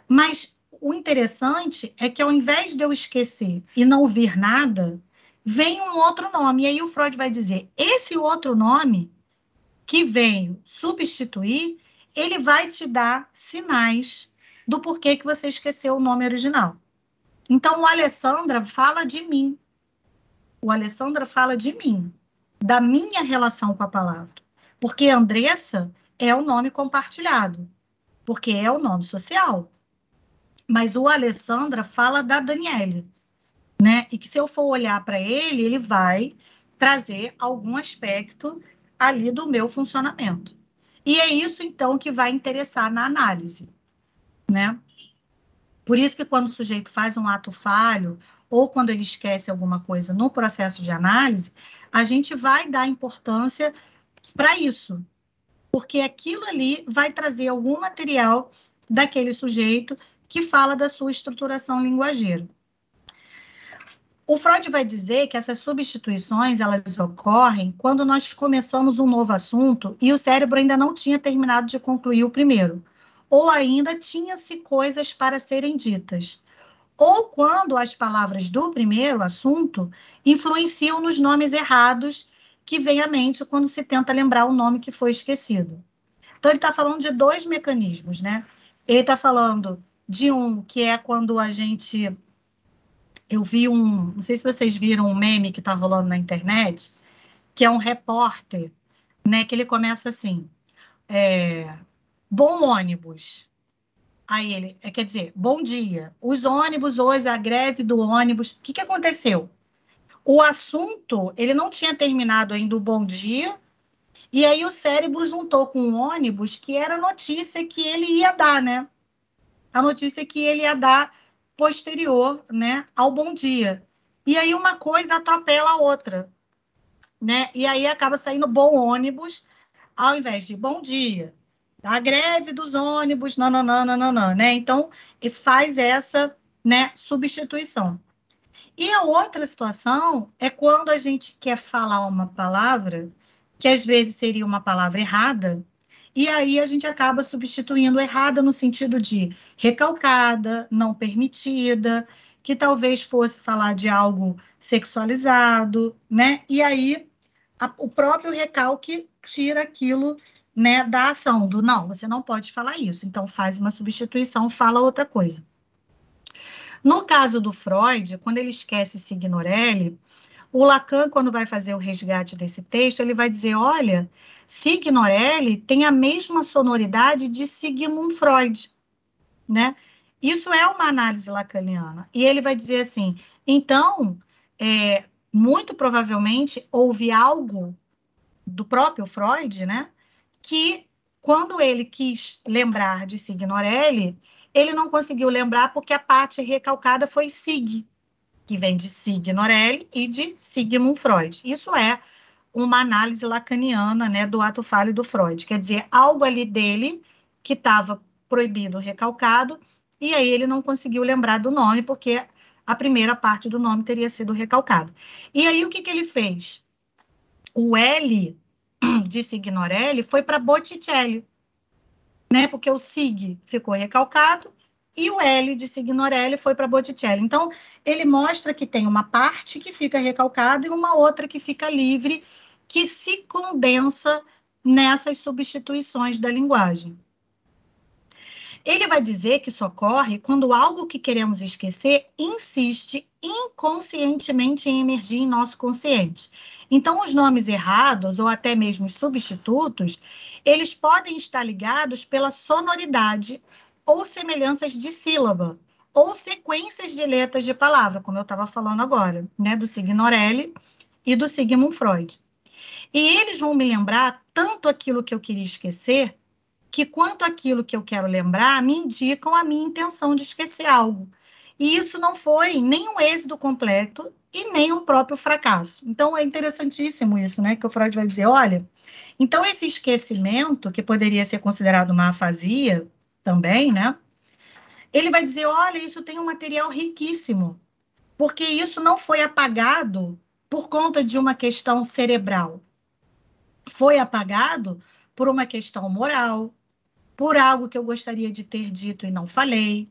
Mas o interessante é que ao invés de eu esquecer e não ouvir nada, vem um outro nome. E aí o Freud vai dizer, esse outro nome que veio substituir, ele vai te dar sinais do porquê que você esqueceu o nome original. Então, o Alessandra fala de mim. O Alessandra fala de mim, da minha relação com a palavra. Porque Andressa é o nome compartilhado, porque é o nome social. Mas o Alessandra fala da Daniele, né? E que se eu for olhar para ele, ele vai trazer algum aspecto ali do meu funcionamento. E é isso, então, que vai interessar na análise, né? Por isso que quando o sujeito faz um ato falho, ou quando ele esquece alguma coisa no processo de análise, a gente vai dar importância para isso, porque aquilo ali vai trazer algum material daquele sujeito que fala da sua estruturação linguageira. O Freud vai dizer que essas substituições, elas ocorrem quando nós começamos um novo assunto e o cérebro ainda não tinha terminado de concluir o primeiro, ou ainda tinha-se coisas para serem ditas, ou quando as palavras do primeiro assunto influenciam nos nomes errados que vem à mente quando se tenta lembrar o nome que foi esquecido. Então, ele está falando de dois mecanismos, né? Ele está falando de um que é quando a gente... Eu vi não sei se vocês viram um meme que está rolando na internet, que é um repórter, né? Que ele começa assim, bom ônibus. Aí ele, quer dizer, bom dia. Os ônibus hoje, a greve do ônibus, o que que aconteceu? O assunto, ele não tinha terminado ainda o bom dia, e aí o cérebro juntou com o ônibus, que era a notícia que ele ia dar, né? A notícia que ele ia dar posterior, né, ao bom dia. E aí uma coisa atropela a outra, né? E aí acaba saindo bom ônibus, ao invés de bom dia. A greve dos ônibus, nananana, né? Então, faz essa, né, substituição. E a outra situação é quando a gente quer falar uma palavra, que às vezes seria uma palavra errada, e aí a gente acaba substituindo errada no sentido de recalcada, não permitida, que talvez fosse falar de algo sexualizado, né? E aí o próprio recalque tira aquilo, né, da ação, do não, você não pode falar isso, então faz uma substituição, fala outra coisa. No caso do Freud, quando ele esquece Signorelli, o Lacan, quando vai fazer o resgate desse texto, ele vai dizer, olha, Signorelli tem a mesma sonoridade de Sigmund Freud, né? Isso é uma análise lacaniana. E ele vai dizer assim, então, muito provavelmente houve algo do próprio Freud, né, que quando ele quis lembrar de Signorelli, ele não conseguiu lembrar porque a parte recalcada foi Sig, que vem de Signorelli e de Sigmund Freud. Isso é uma análise lacaniana, né, do ato falho do Freud, quer dizer, algo ali dele que estava proibido, recalcado, e aí ele não conseguiu lembrar do nome, porque a primeira parte do nome teria sido recalcada. E aí o que ele fez? O L de Signorelli foi para Botticelli, né? Porque o Sig ficou recalcado e o L de Signorelli foi para Botticelli. Então, ele mostra que tem uma parte que fica recalcada e uma outra que fica livre, que se condensa nessas substituições da linguagem. Ele vai dizer que isso ocorre quando algo que queremos esquecer insiste inconscientemente em emergir em nosso consciente. Então, os nomes errados, ou até mesmo os substitutos, eles podem estar ligados pela sonoridade ou semelhanças de sílaba, ou sequências de letras de palavra, como eu estava falando agora, né, do Signorelli e do Sigmund Freud. E eles vão me lembrar tanto aquilo que eu queria esquecer, que quanto aquilo que eu quero lembrar me indicam a minha intenção de esquecer algo. E isso não foi nem um êxito completo e nem um próprio fracasso. Então, é interessantíssimo isso, né? Que o Freud vai dizer, olha, então esse esquecimento, que poderia ser considerado uma afasia também, né? Ele vai dizer, olha, isso tem um material riquíssimo, porque isso não foi apagado por conta de uma questão cerebral. Foi apagado por uma questão moral, por algo que eu gostaria de ter dito e não falei,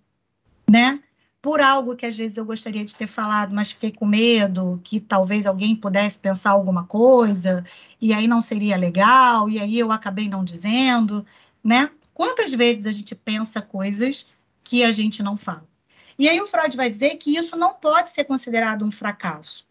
né? Por algo que às vezes eu gostaria de ter falado, mas fiquei com medo que talvez alguém pudesse pensar alguma coisa, e aí não seria legal, e aí eu acabei não dizendo, né? Quantas vezes a gente pensa coisas que a gente não fala? E aí o Freud vai dizer que isso não pode ser considerado um fracasso.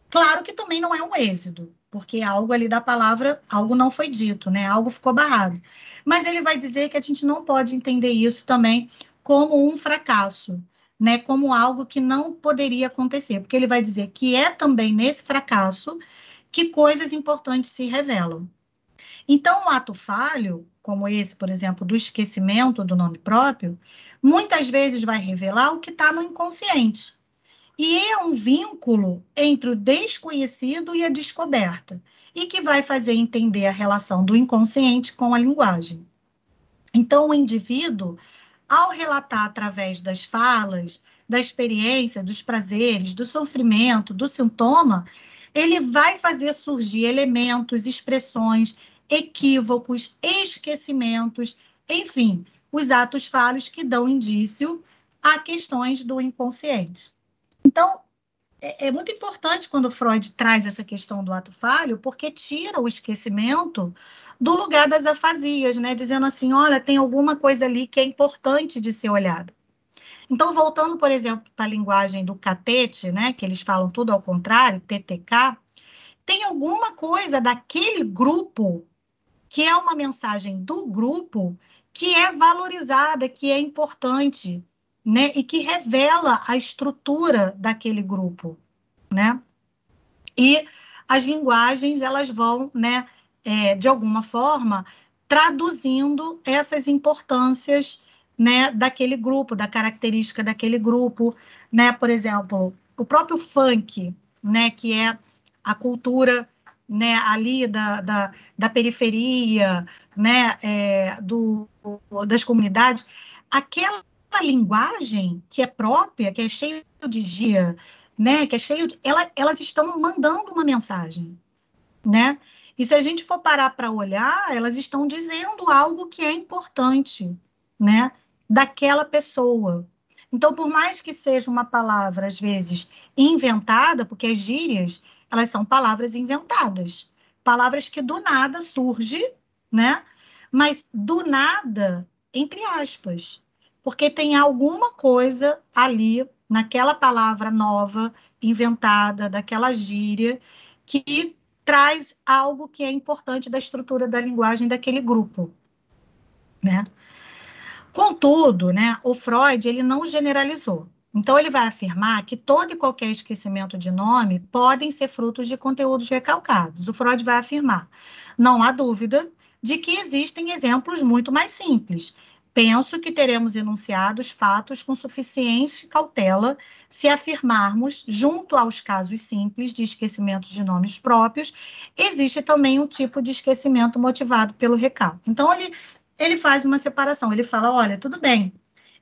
Claro que também não é um êxito, porque algo ali da palavra, algo não foi dito, né? Algo ficou barrado. Mas ele vai dizer que a gente não pode entender isso também como um fracasso, né? Como algo que não poderia acontecer, porque ele vai dizer que é também nesse fracasso que coisas importantes se revelam. Então, o ato falho, como esse, por exemplo, do esquecimento do nome próprio, muitas vezes vai revelar o que está no inconsciente. E é um vínculo entre o desconhecido e a descoberta, e que vai fazer entender a relação do inconsciente com a linguagem. Então, o indivíduo, ao relatar através das falas, da experiência, dos prazeres, do sofrimento, do sintoma, ele vai fazer surgir elementos, expressões, equívocos, esquecimentos, enfim, os atos falhos que dão indício a questões do inconsciente. Então, é muito importante quando Freud traz essa questão do ato falho, porque tira o esquecimento do lugar das afasias, né? Dizendo assim, olha, tem alguma coisa ali que é importante de ser olhada. Então, voltando, por exemplo, para a linguagem do catete, né? Que eles falam tudo ao contrário, TTK, tem alguma coisa daquele grupo que é uma mensagem do grupo que é valorizada, que é importante, né? E que revela a estrutura daquele grupo, né? E as linguagens, elas vão, né, de alguma forma, traduzindo essas importâncias, né, daquele grupo, da característica daquele grupo, né? Por exemplo, o próprio funk, né, que é a cultura, né, ali da periferia, né, das comunidades, aquela linguagem que é própria, que é cheia de gíria, né, que é cheio de, elas estão mandando uma mensagem, né? E se a gente for parar para olhar, elas estão dizendo algo que é importante, né, daquela pessoa. Então, por mais que seja uma palavra, às vezes, inventada, porque as gírias, elas são palavras inventadas, palavras que do nada surgem, né, mas do nada, entre aspas, porque tem alguma coisa ali, naquela palavra nova, inventada, daquela gíria, que traz algo que é importante da estrutura da linguagem daquele grupo, né? Contudo, né, o Freud, ele não generalizou. Então, ele vai afirmar que todo e qualquer esquecimento de nome podem ser frutos de conteúdos recalcados. O Freud vai afirmar, não há dúvida de que existem exemplos muito mais simples. Penso que teremos enunciados fatos com suficiente cautela se afirmarmos, junto aos casos simples de esquecimento de nomes próprios, existe também um tipo de esquecimento motivado pelo recalque. Então, ele faz uma separação, ele fala, olha, tudo bem,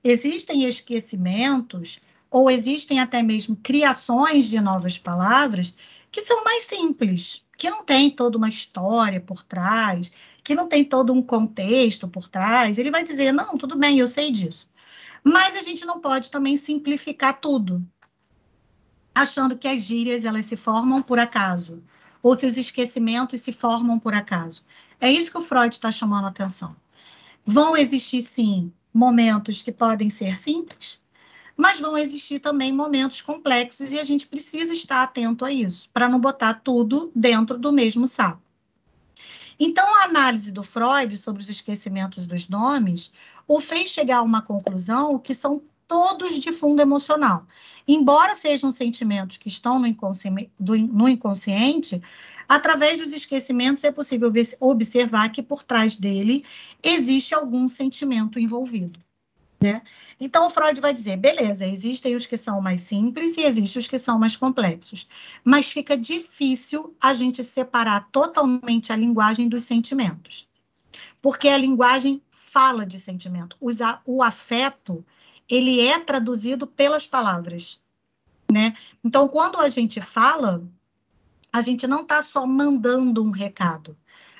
existem esquecimentos, ou existem até mesmo criações de novas palavras, que são mais simples, que não tem toda uma história por trás, que não tem todo um contexto por trás. Ele vai dizer, não, tudo bem, eu sei disso. Mas a gente não pode também simplificar tudo, achando que as gírias, elas se formam por acaso, ou que os esquecimentos se formam por acaso. É isso que o Freud está chamando a atenção. Vão existir, sim, momentos que podem ser simples, mas vão existir também momentos complexos e a gente precisa estar atento a isso, para não botar tudo dentro do mesmo saco. Então, a análise do Freud sobre os esquecimentos dos nomes o fez chegar a uma conclusão que são todos de fundo emocional. Embora sejam sentimentos que estão no inconsciente, através dos esquecimentos é possível observar que por trás dele existe algum sentimento envolvido, né? Então, o Freud vai dizer, beleza, existem os que são mais simples e existem os que são mais complexos, mas fica difícil a gente separar totalmente a linguagem dos sentimentos, porque a linguagem fala de sentimento. O afeto, ele é traduzido pelas palavras, né? Então, quando a gente fala, a gente não está só mandando um recado,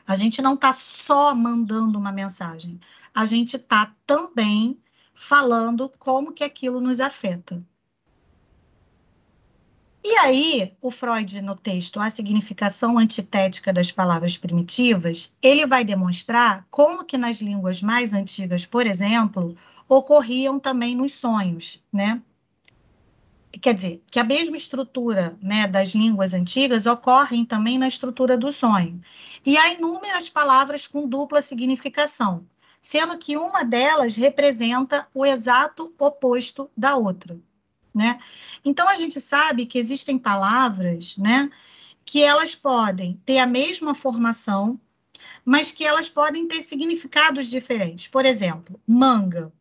a gente não está só mandando uma mensagem, a gente está também falando como que aquilo nos afeta. E aí, o Freud, no texto A Significação Antitética das Palavras Primitivas, ele vai demonstrar como que nas línguas mais antigas, por exemplo, ocorriam também nos sonhos, né? Quer dizer, que a mesma estrutura, né, das línguas antigas ocorrem também na estrutura do sonho. E há inúmeras palavras com dupla significação, sendo que uma delas representa o exato oposto da outra, né? Então, a gente sabe que existem palavras, né, que elas podem ter a mesma formação, mas que elas podem ter significados diferentes. Por exemplo, manga.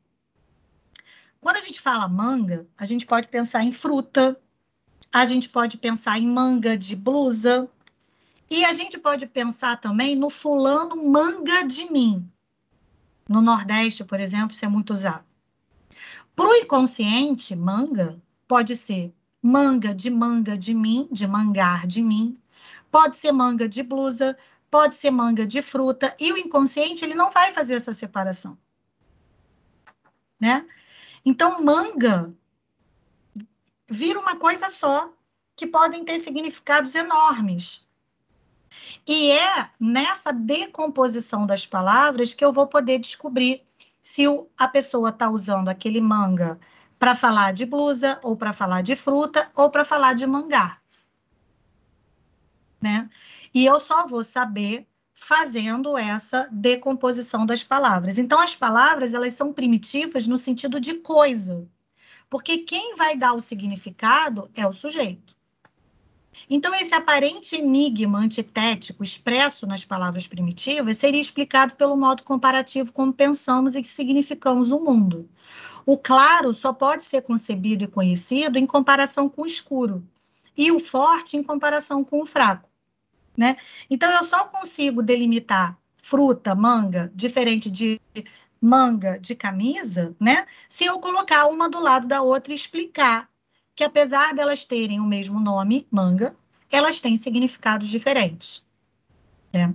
Quando a gente fala manga, a gente pode pensar em fruta, a gente pode pensar em manga de blusa, e a gente pode pensar também no fulano manga de mim. No Nordeste, por exemplo, isso é muito usado. Para o inconsciente, manga pode ser manga de mim, de mangar de mim, pode ser manga de blusa, pode ser manga de fruta, e o inconsciente ele não vai fazer essa separação, né? Então, manga vira uma coisa só, que podem ter significados enormes. E é nessa decomposição das palavras que eu vou poder descobrir se a pessoa está usando aquele manga para falar de blusa, ou para falar de fruta, ou para falar de mangá, né? E eu só vou saber fazendo essa decomposição das palavras. Então, as palavras, elas são primitivas no sentido de coisa, porque quem vai dar o significado é o sujeito. Então, esse aparente enigma antitético expresso nas palavras primitivas seria explicado pelo modo comparativo como pensamos e que significamos o mundo. O claro só pode ser concebido e conhecido em comparação com o escuro, e o forte em comparação com o fraco, né? Então, eu só consigo delimitar fruta, manga, diferente de manga de camisa, né? Se eu colocar uma do lado da outra e explicar que, apesar delas terem o mesmo nome, manga, elas têm significados diferentes. né?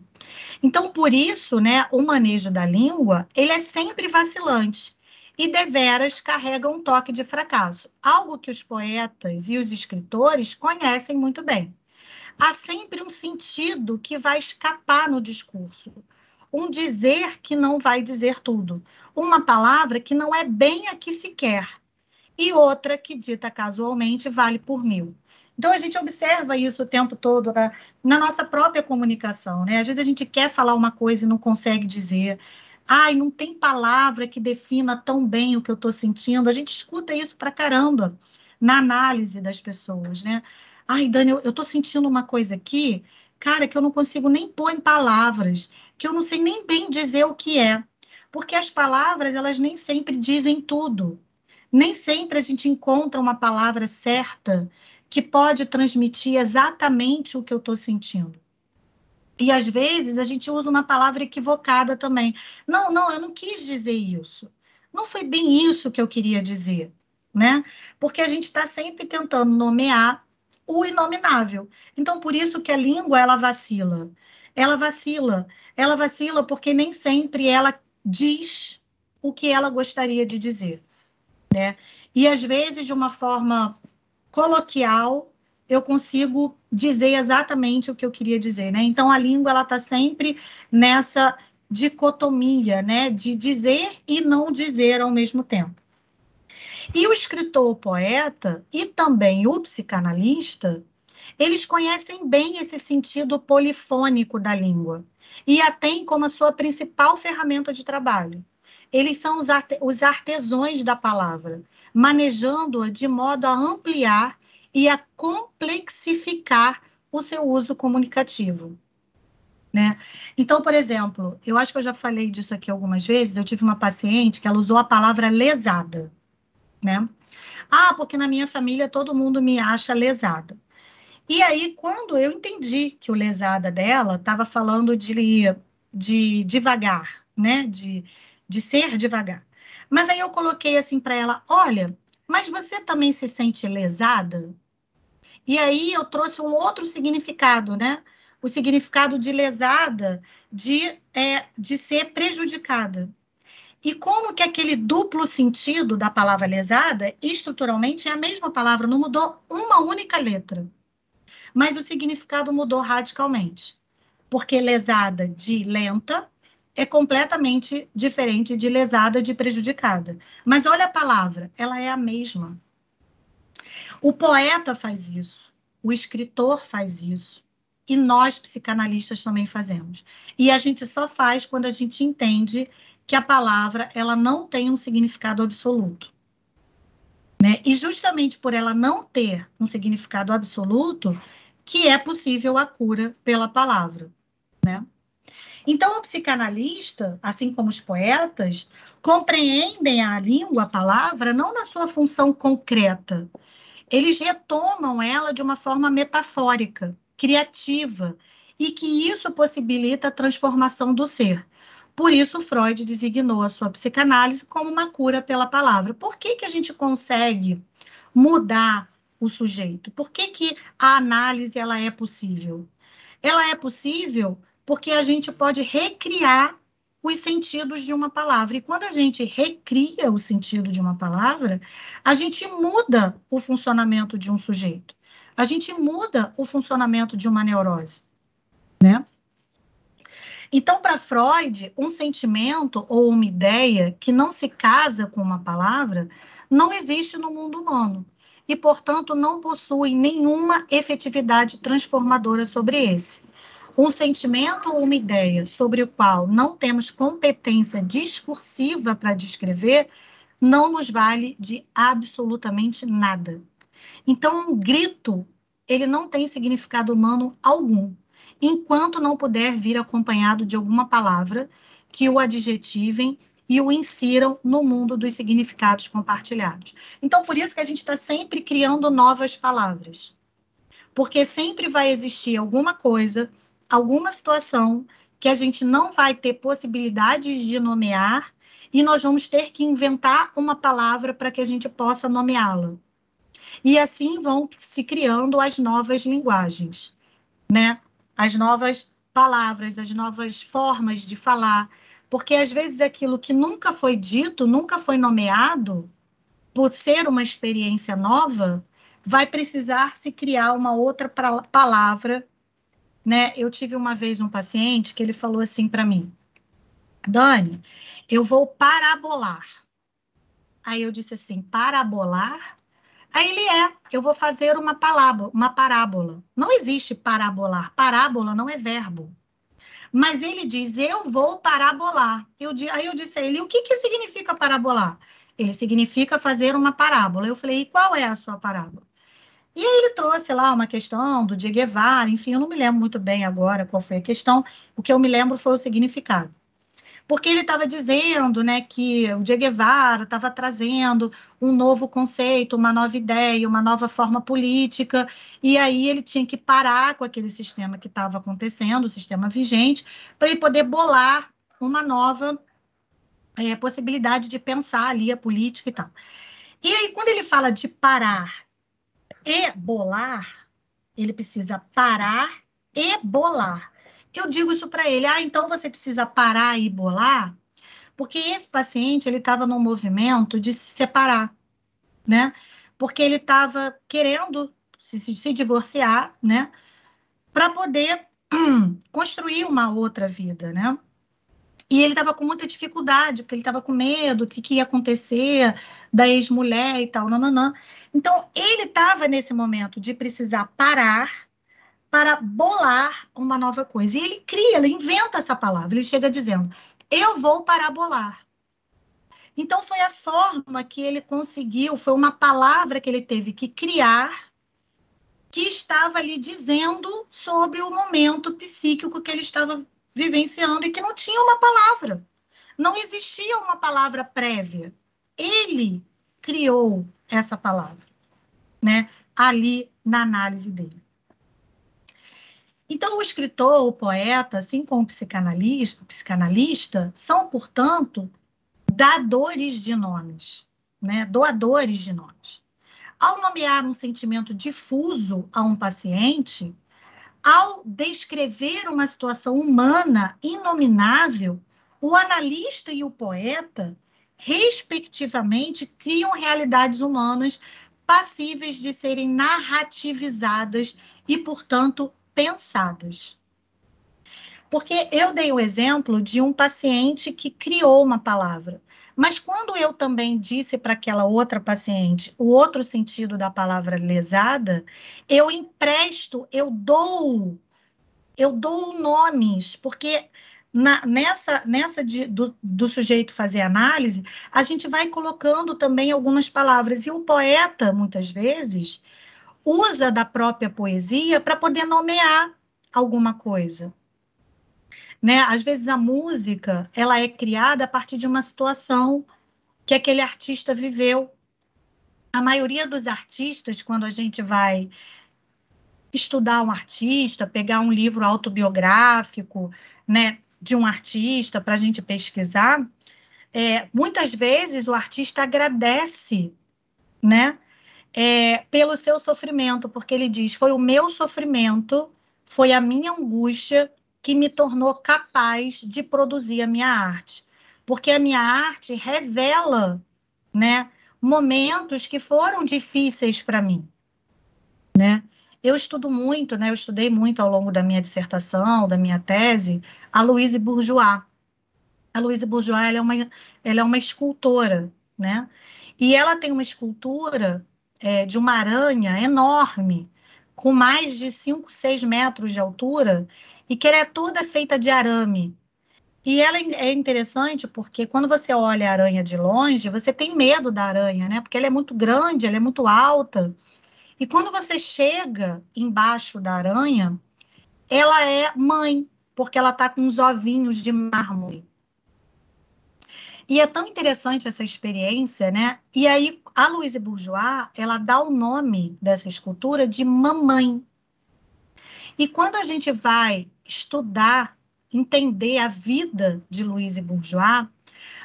Então, por isso, né, o manejo da língua, ele é sempre vacilante e deveras carrega um toque de fracasso, algo que os poetas e os escritores conhecem muito bem. Há sempre um sentido que vai escapar no discurso, um dizer que não vai dizer tudo, uma palavra que não é bem a que se quer, e outra que, dita casualmente, vale por mil. Então, a gente observa isso o tempo todo na nossa própria comunicação, né? Às vezes a gente quer falar uma coisa e não consegue dizer. Ai, não tem palavra que defina tão bem o que eu estou sentindo. A gente escuta isso pra caramba na análise das pessoas, né? Ai, Dani, eu estou sentindo uma coisa aqui, cara, que eu não consigo nem pôr em palavras, que eu não sei nem bem dizer o que é. Porque as palavras, elas nem sempre dizem tudo. Nem sempre a gente encontra uma palavra certa que pode transmitir exatamente o que eu estou sentindo. E às vezes a gente usa uma palavra equivocada também. Não, não, eu não quis dizer isso. Não foi bem isso que eu queria dizer, né? Porque a gente está sempre tentando nomear o inominável. Então, por isso que a língua, ela vacila. Ela vacila. Ela vacila porque nem sempre ela diz o que ela gostaria de dizer, né? E às vezes, de uma forma coloquial, eu consigo dizer exatamente o que eu queria dizer, né? Então, a língua, ela está sempre nessa dicotomia, né? De dizer e não dizer ao mesmo tempo. E o escritor, o poeta e também o psicanalista, eles conhecem bem esse sentido polifônico da língua e a têm como a sua principal ferramenta de trabalho. Eles são os artesãos da palavra, manejando-a de modo a ampliar e a complexificar o seu uso comunicativo, né? Então, por exemplo, eu acho que eu já falei disso aqui algumas vezes, eu tive uma paciente que ela usou a palavra lesada, né? Ah, porque na minha família todo mundo me acha lesada. E aí, quando eu entendi que o lesada dela estava falando de devagar, né? De ser devagar. Mas aí eu coloquei assim para ela: olha, mas você também se sente lesada? E aí eu trouxe um outro significado, né? O significado de lesada, de ser prejudicada. E como que aquele duplo sentido da palavra lesada, estruturalmente, é a mesma palavra, não mudou uma única letra, mas o significado mudou radicalmente. Porque lesada de lenta é completamente diferente de lesada de prejudicada. Mas olha a palavra, ela é a mesma. O poeta faz isso, o escritor faz isso, e nós, psicanalistas, também fazemos. E a gente só faz quando a gente entende que a palavra ela não tem um significado absoluto, né? E justamente por ela não ter um significado absoluto, que é possível a cura pela palavra, né? Então, o psicanalista, assim como os poetas, compreendem a língua, a palavra, não na sua função concreta. Eles retomam ela de uma forma metafórica, criativa, e que isso possibilita a transformação do ser. Por isso, Freud designou a sua psicanálise como uma cura pela palavra. Por que que a gente consegue mudar o sujeito? Por que que a análise ela é possível? Ela é possível porque a gente pode recriar os sentidos de uma palavra. E quando a gente recria o sentido de uma palavra, a gente muda o funcionamento de um sujeito. A gente muda o funcionamento de uma neurose, né? Então, para Freud, um sentimento ou uma ideia que não se casa com uma palavra não existe no mundo humano e, portanto, não possui nenhuma efetividade transformadora sobre esse. Um sentimento ou uma ideia sobre o qual não temos competência discursiva para descrever não nos vale de absolutamente nada. Então, um grito, ele não tem significado humano algum, enquanto não puder vir acompanhado de alguma palavra que o adjetivem e o insiram no mundo dos significados compartilhados. Então, por isso que a gente está sempre criando novas palavras, porque sempre vai existir alguma coisa, alguma situação que a gente não vai ter possibilidades de nomear e nós vamos ter que inventar uma palavra para que a gente possa nomeá-la. E assim vão se criando as novas linguagens, né? As novas palavras, das novas formas de falar, porque às vezes aquilo que nunca foi dito, nunca foi nomeado, por ser uma experiência nova, vai precisar se criar uma outra palavra, né? Eu tive uma vez um paciente que ele falou assim para mim: Dani, eu vou parabolar. Aí eu disse assim: parabolar? Aí ele eu vou fazer uma parábola. Não existe parabolar. Parábola não é verbo. Mas ele diz: eu vou parabolar. Aí eu disse a ele: o que significa parabolar? Ele significa fazer uma parábola. Eu falei: e qual é a sua parábola? E aí ele trouxe lá uma questão do Che Guevara, enfim, eu não me lembro muito bem agora qual foi a questão, o que eu me lembro foi o significado. Porque ele estava dizendo, né, que o Che Guevara estava trazendo um novo conceito, uma nova ideia, uma nova forma política, e aí ele tinha que parar com aquele sistema que estava acontecendo, o sistema vigente, para ele poder bolar uma nova possibilidade de pensar ali a política e tal. E aí, quando ele fala de parar e bolar, ele precisa parar e bolar. Eu digo isso para ele: então você precisa parar e bolar, porque esse paciente, ele estava num movimento de se separar, né? Porque ele estava querendo se divorciar, né? Para poder construir uma outra vida, né? E ele estava com muita dificuldade, porque ele estava com medo do que ia acontecer da ex-mulher e tal, nananã. Então, ele estava nesse momento de precisar parar para bolar uma nova coisa. E ele cria, ele inventa essa palavra, ele chega dizendo: eu vou parabolar. Então, foi a forma que ele conseguiu, foi uma palavra que ele teve que criar, que estava ali dizendo sobre o momento psíquico que ele estava vivenciando e que não tinha uma palavra. Não existia uma palavra prévia. Ele criou essa palavra, né? Ali na análise dele. Então, o escritor, o poeta, assim como o psicanalista, são, portanto, dadores de nomes, né? Doadores de nomes. Ao nomear um sentimento difuso a um paciente, ao descrever uma situação humana inominável, o analista e o poeta, respectivamente, criam realidades humanas passíveis de serem narrativizadas e, portanto, pensadas. Porque eu dei o exemplo de um paciente que criou uma palavra, mas quando eu também disse para aquela outra paciente o outro sentido da palavra lesada, eu empresto, eu dou nomes, porque nessa do sujeito fazer análise, a gente vai colocando também algumas palavras, e o poeta, muitas vezes, usa da própria poesia para poder nomear alguma coisa. Né? Às vezes a música, ela é criada a partir de uma situação que aquele artista viveu. A maioria dos artistas, quando a gente vai estudar um artista, pegar um livro autobiográfico, né, de um artista para a gente pesquisar, muitas vezes o artista agradece, né, pelo seu sofrimento, porque ele diz: foi o meu sofrimento, foi a minha angústia que me tornou capaz de produzir a minha arte. Porque a minha arte revela, né, momentos que foram difíceis para mim, né? Eu estudo muito, né? Eu estudei muito ao longo da minha dissertação, da minha tese, a Louise Bourgeois. A Louise Bourgeois, ela é uma escultora, né? E ela tem uma escultura de uma aranha enorme, com mais de 5, 6 metros de altura, e que ela é toda feita de arame. E ela é interessante porque quando você olha a aranha de longe, você tem medo da aranha, né? Porque ela é muito grande, ela é muito alta. E quando você chega embaixo da aranha, ela é mãe, porque ela está com uns ovinhos de mármore. E é tão interessante essa experiência, né? E aí, a Louise Bourgeois, ela dá o nome dessa escultura de mamãe. E quando a gente vai estudar, entender a vida de Louise Bourgeois,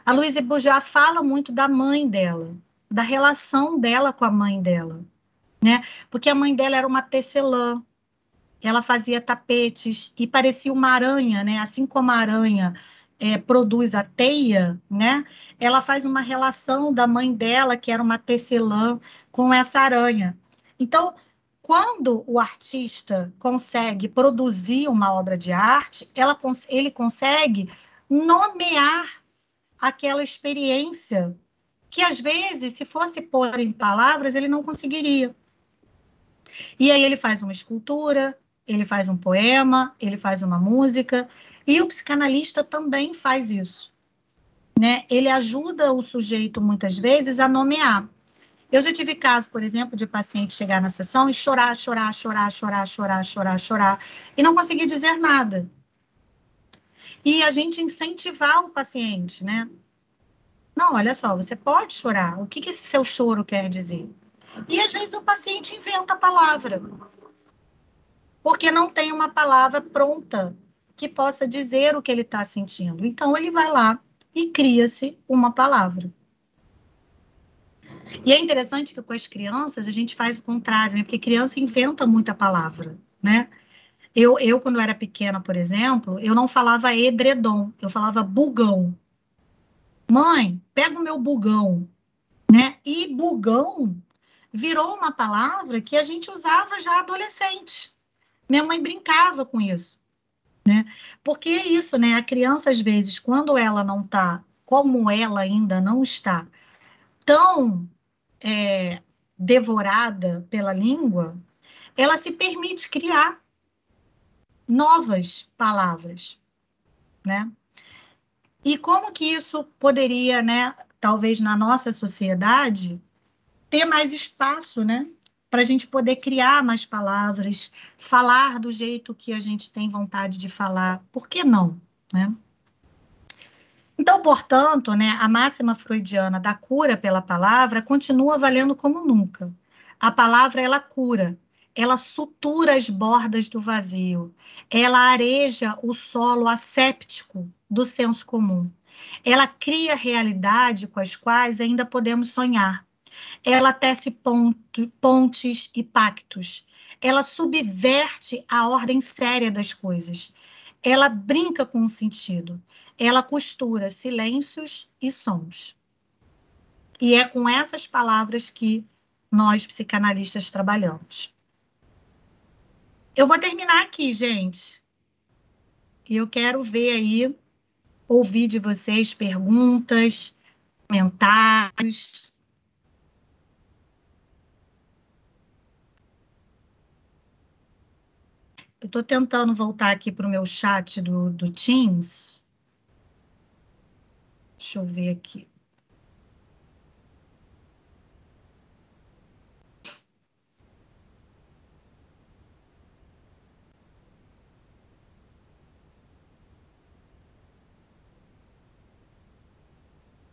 a Louise Bourgeois fala muito da mãe dela, da relação dela com a mãe dela, né? Porque a mãe dela era uma tecelã. ela fazia tapetes e parecia uma aranha, né? Assim como a aranha produz a teia, né? Ela faz uma relação da mãe dela, que era uma tecelã, com essa aranha. Então, quando o artista consegue produzir uma obra de arte, ele consegue nomear aquela experiência que, às vezes, se fosse pôr em palavras, ele não conseguiria. E aí ele faz uma escultura, ele faz um poema, ele faz uma música, e o psicanalista também faz isso, né? Ele ajuda o sujeito, muitas vezes, a nomear. Eu já tive caso, por exemplo, de paciente chegar na sessão e chorar, chorar, chorar, chorar, chorar, chorar, chorar, e não conseguir dizer nada. E a gente incentivar o paciente, né? Não, olha só, você pode chorar. O que esse seu choro quer dizer? E às vezes o paciente inventa a palavra, porque não tem uma palavra pronta que possa dizer o que ele está sentindo. Então ele vai lá e cria-se uma palavra. E é interessante que com as crianças a gente faz o contrário, né? Porque criança inventa muita palavra, né? Quando era pequena, por exemplo, eu não falava edredom, eu falava bugão. Mãe, pega o meu bugão, né? E bugão virou uma palavra que a gente usava já adolescente. Minha mãe brincava com isso, né? Porque é isso, né? A criança, às vezes, quando ela não está, como ela ainda não está tão devorada pela língua, ela se permite criar novas palavras, né? E como que isso poderia, né, talvez na nossa sociedade, ter mais espaço, né, para a gente poder criar mais palavras, falar do jeito que a gente tem vontade de falar, por que não, né? Então, portanto, né, a máxima freudiana da cura pela palavra continua valendo como nunca. A palavra, ela cura, ela sutura as bordas do vazio, ela areja o solo asséptico do senso comum, ela cria realidade com as quais ainda podemos sonhar, ela tece pontes e pactos, ela subverte a ordem séria das coisas, ela brinca com o sentido, ela costura silêncios e sons. E é com essas palavras que nós, psicanalistas, trabalhamos. Eu vou terminar aqui, gente. E eu quero ver aí, ouvir de vocês perguntas, comentários. Eu estou tentando voltar aqui para o meu chat do Teams. Deixa eu ver aqui.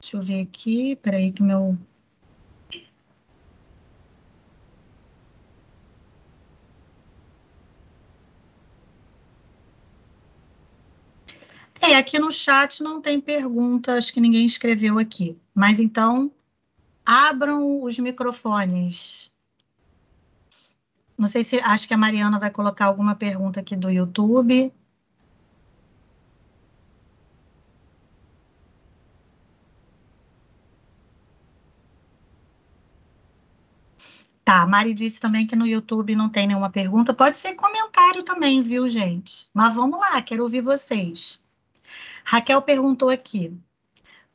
Deixa eu ver aqui. Peraí que meu... aqui no chat não tem pergunta, acho que ninguém escreveu aqui. Mas então, abram os microfones. Não sei se, acho que a Mariana vai colocar alguma pergunta aqui do YouTube. Tá, a Mari disse também que no YouTube não tem nenhuma pergunta. Pode ser comentário também, viu, gente? Mas vamos lá, quero ouvir vocês. Raquel perguntou aqui: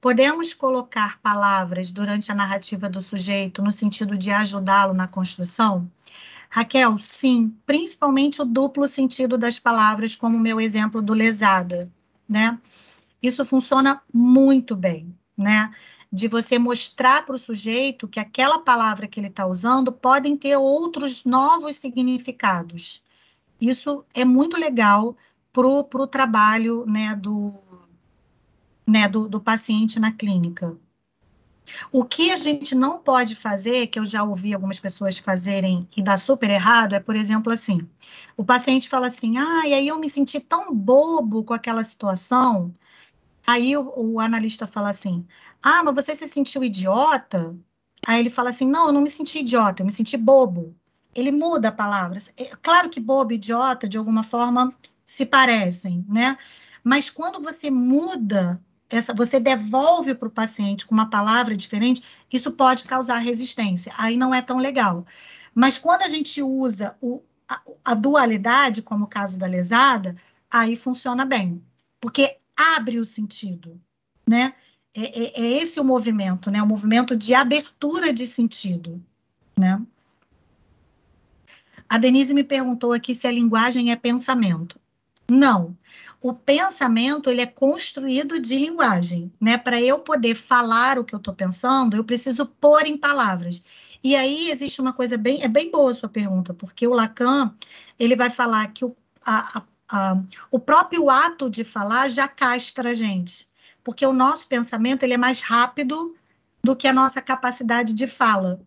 podemos colocar palavras durante a narrativa do sujeito no sentido de ajudá-lo na construção? Raquel, sim, principalmente o duplo sentido das palavras, como o meu exemplo do lesada, né? Isso funciona muito bem, né? De você mostrar para o sujeito que aquela palavra que ele está usando podem ter outros novos significados. Isso é muito legal para o trabalho, do paciente na clínica. O que a gente não pode fazer, que eu já ouvi algumas pessoas fazerem e dá super errado, é, por exemplo, assim, o paciente fala assim, e aí eu me senti tão bobo com aquela situação. Aí o analista fala assim, mas você se sentiu idiota? Aí ele fala assim, não, eu não me senti idiota, eu me senti bobo. ele muda palavras. É claro que bobo e idiota, de alguma forma, se parecem, né? Mas quando você muda, você devolve para o paciente com uma palavra diferente, isso pode causar resistência. Aí não é tão legal. Mas quando a gente usa a dualidade, como o caso da lesada, aí funciona bem. Porque abre o sentido, né? É esse o movimento, né? O movimento de abertura de sentido, né? A Denise me perguntou aqui se a linguagem é pensamento. Não. O pensamento, ele é construído de linguagem, né? Para eu poder falar o que eu estou pensando, eu preciso pôr em palavras. E aí existe uma coisa é bem boa a sua pergunta, porque o Lacan, ele vai falar que o próprio ato de falar já castra a gente, porque o nosso pensamento, ele é mais rápido do que a nossa capacidade de fala.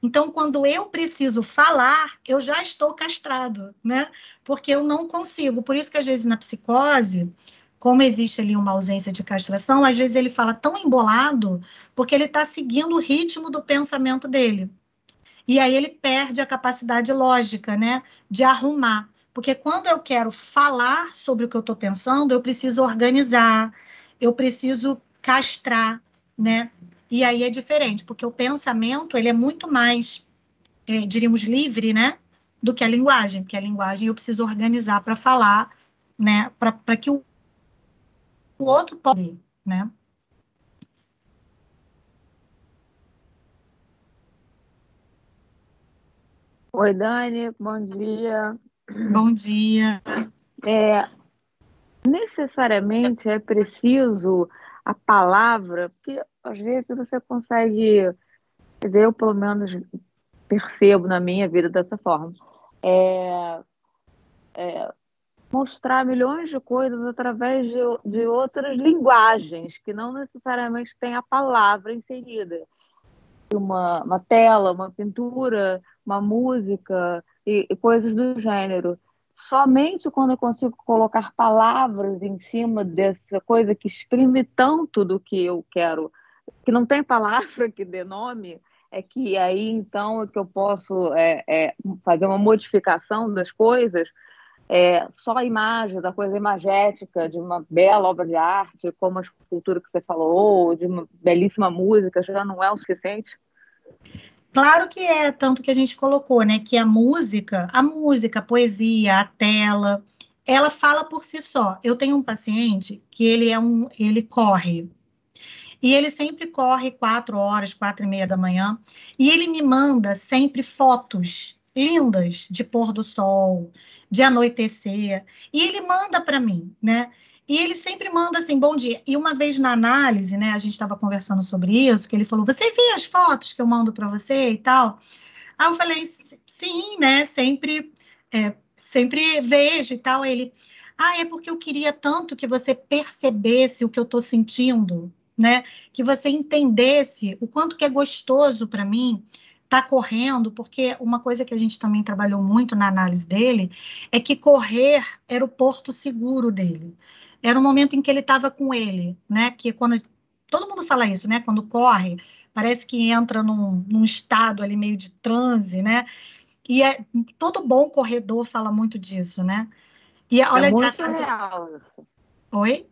Então, quando eu preciso falar, eu já estou castrado, né? Porque eu não consigo. Por isso que, às vezes, na psicose, como existe ali uma ausência de castração, às vezes ele fala tão embolado, porque ele está seguindo o ritmo do pensamento dele. E aí ele perde a capacidade lógica, né? De arrumar. Porque quando eu quero falar sobre o que eu estou pensando, eu preciso organizar, eu preciso castrar, né? E aí é diferente, porque o pensamento, ele é muito mais, diríamos, livre, né, do que a linguagem, porque a linguagem eu preciso organizar para falar, né, para que o outro possa, né. Oi, Dani, bom dia. Bom dia. É, necessariamente é preciso a palavra, porque às vezes você consegue, quer dizer, eu pelo menos percebo na minha vida dessa forma, é, mostrar milhões de coisas através de outras linguagens, que não necessariamente tem a palavra inserida. Uma tela, uma pintura, uma música e coisas do gênero. Somente quando eu consigo colocar palavras em cima dessa coisa que exprime tanto do que eu quero, que não tem palavra que dê nome, é que aí então é que eu posso fazer uma modificação das coisas. Só a imagem, da coisa imagética, de uma bela obra de arte, como a escultura que você falou, ou de uma belíssima música, já não é o suficiente. Claro que é, tanto que a gente colocou, né, que a poesia, a tela, ela fala por si só. Eu tenho um paciente que ele corre, e ele sempre corre 4 horas, 4h30 da manhã, e ele me manda sempre fotos lindas de pôr do sol, de anoitecer, e ele manda para mim, né? E ele sempre manda assim, bom dia. E uma vez na análise, né, a gente estava conversando sobre isso, que ele falou, você viu as fotos que eu mando para você e tal? Aí eu falei, sim, né, sempre vejo e tal. Ele, é porque eu queria tanto que você percebesse o que eu estou sentindo, né? Que você entendesse o quanto que é gostoso para mim estar correndo, porque uma coisa que a gente também trabalhou muito na análise dele é que correr era o porto seguro dele. Era o momento em que ele estava com ele, né? Que quando todo mundo fala isso, né? Quando corre, parece que entra num estado ali meio de transe, né? E todo bom corredor fala muito disso, né? E É olha, muito engraçado que. real isso. Oi?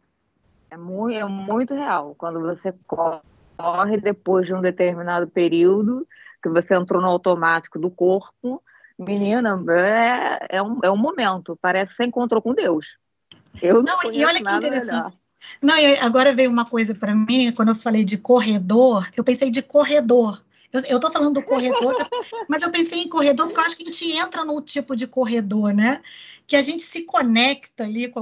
É muito real. Quando você corre depois de um determinado período, que você entrou no automático do corpo, menina, é um momento. Parece que você encontrou com Deus. Eu Não, não e conheço olha que nada interessante. melhor. Não, e agora veio uma coisa para mim, quando eu falei de corredor, eu pensei de corredor. Eu tô falando do corredor, mas eu pensei em corredor porque eu acho que a gente entra num tipo de corredor, né? Que a gente se conecta ali com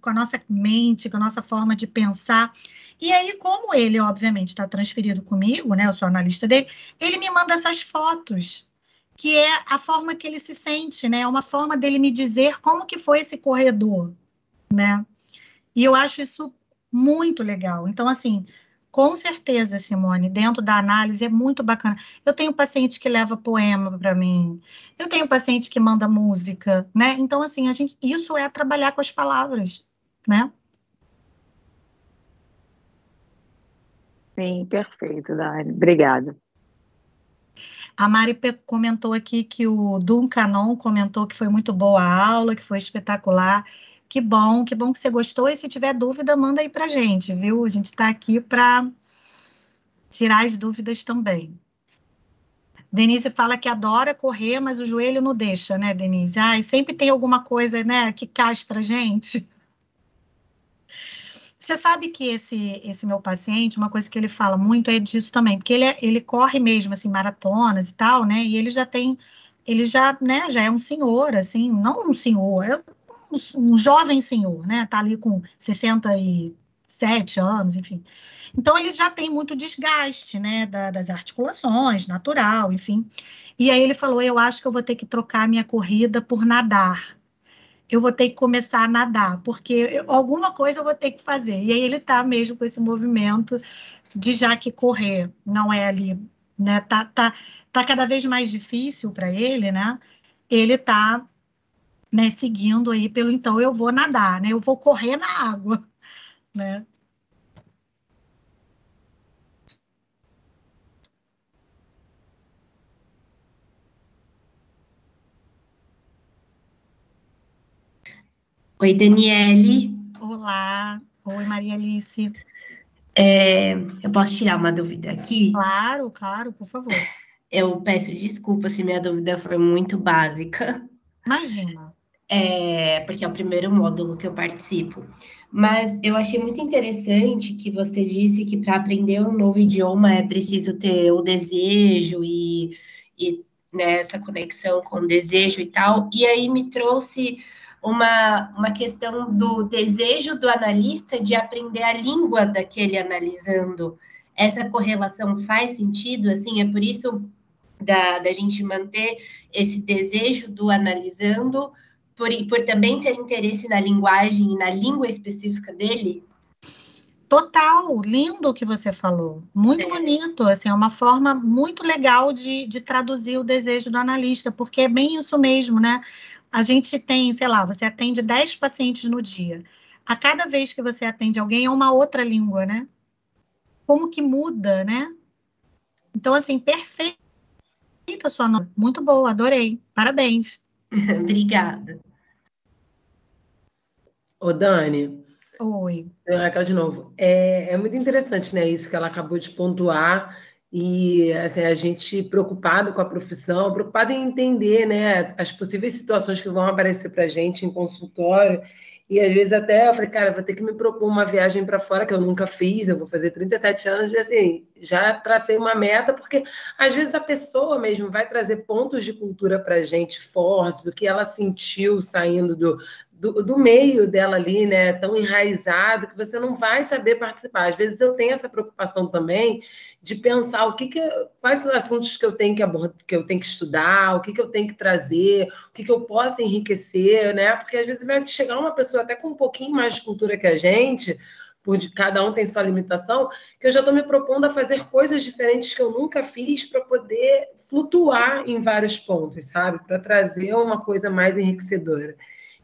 a nossa mente, com a nossa forma de pensar. E aí, como ele, obviamente, está transferido comigo, né? Eu sou analista dele, ele me manda essas fotos, que é a forma que ele se sente, né? É uma forma dele me dizer como que foi esse corredor, né? E eu acho isso muito legal. Então, assim, com certeza, Simone, dentro da análise é muito bacana. Eu tenho paciente que leva poema para mim, eu tenho paciente que manda música, né? Então, assim, isso é trabalhar com as palavras, né? Sim, perfeito, Dani. Obrigada. A Mari comentou aqui que o Duncanon comentou que foi muito boa a aula, que foi espetacular. Que bom que você gostou. E se tiver dúvida, manda aí para a gente, viu? A gente está aqui para tirar as dúvidas também. Denise fala que adora correr, mas o joelho não deixa, né, Denise? Ai, sempre tem alguma coisa, né, que castra a gente. Você sabe que esse meu paciente, uma coisa que ele fala muito é disso também, porque ele corre mesmo, assim, maratonas e tal, né, e ele já, né, já é um senhor, assim, não um senhor, é um jovem senhor, né, tá ali com 67 anos, enfim. Então, ele já tem muito desgaste, né, das articulações, natural, enfim. E aí ele falou, eu acho que eu vou ter que trocar minha corrida por nadar. Eu vou ter que começar a nadar, porque alguma coisa eu vou ter que fazer. E aí ele está mesmo com esse movimento de já que correr não é ali, né? Tá cada vez mais difícil para ele, né? Ele está, né, seguindo aí pelo então eu vou nadar, né? Eu vou correr na água, né? Oi, Daniele. Olá, oi Maria Alice. Eu posso tirar uma dúvida aqui? Claro, claro, por favor. Eu peço desculpa se minha dúvida foi muito básica, Imagina. porque é o primeiro módulo que eu participo. Mas eu achei muito interessante que você disse que para aprender um novo idioma é preciso ter o desejo e né, essa conexão com o desejo e tal. E aí me trouxe uma questão do desejo do analista de aprender a língua daquele analisando. Essa correlação faz sentido? Assim, é por isso da gente manter esse desejo do analisando, por também ter interesse na linguagem e na língua específica dele? Total, lindo o que você falou, muito bonito, assim, é uma forma muito legal de traduzir o desejo do analista, porque é bem isso mesmo, né? A gente tem, sei lá, você atende 10 pacientes no dia, a cada vez que você atende alguém é uma outra língua, né? Como que muda, né? Então, assim, perfeita a sua nota, muito boa, adorei, parabéns. Obrigada. Ô, Dani, Oi. Raquel de novo. É muito interessante, né, isso que ela acabou de pontuar e assim, a gente preocupado com a profissão, preocupado em entender, né, as possíveis situações que vão aparecer para a gente em consultório. E às vezes até eu falei, cara, vou ter que me propor uma viagem para fora que eu nunca fiz, eu vou fazer 37 anos, e assim, já tracei uma meta, porque às vezes a pessoa mesmo vai trazer pontos de cultura para a gente fortes, do que ela sentiu saindo do meio dela ali, né, tão enraizado, que você não vai saber participar. Às vezes eu tenho essa preocupação também de pensar quais são os assuntos que eu tenho que abordar, que eu tenho que estudar, o que eu tenho que trazer, o que eu posso enriquecer, né? Porque às vezes vai chegar uma pessoa até com um pouquinho mais de cultura que a gente, cada um tem sua limitação, que eu já estou me propondo a fazer coisas diferentes que eu nunca fiz para poder flutuar em vários pontos, sabe? Para trazer uma coisa mais enriquecedora.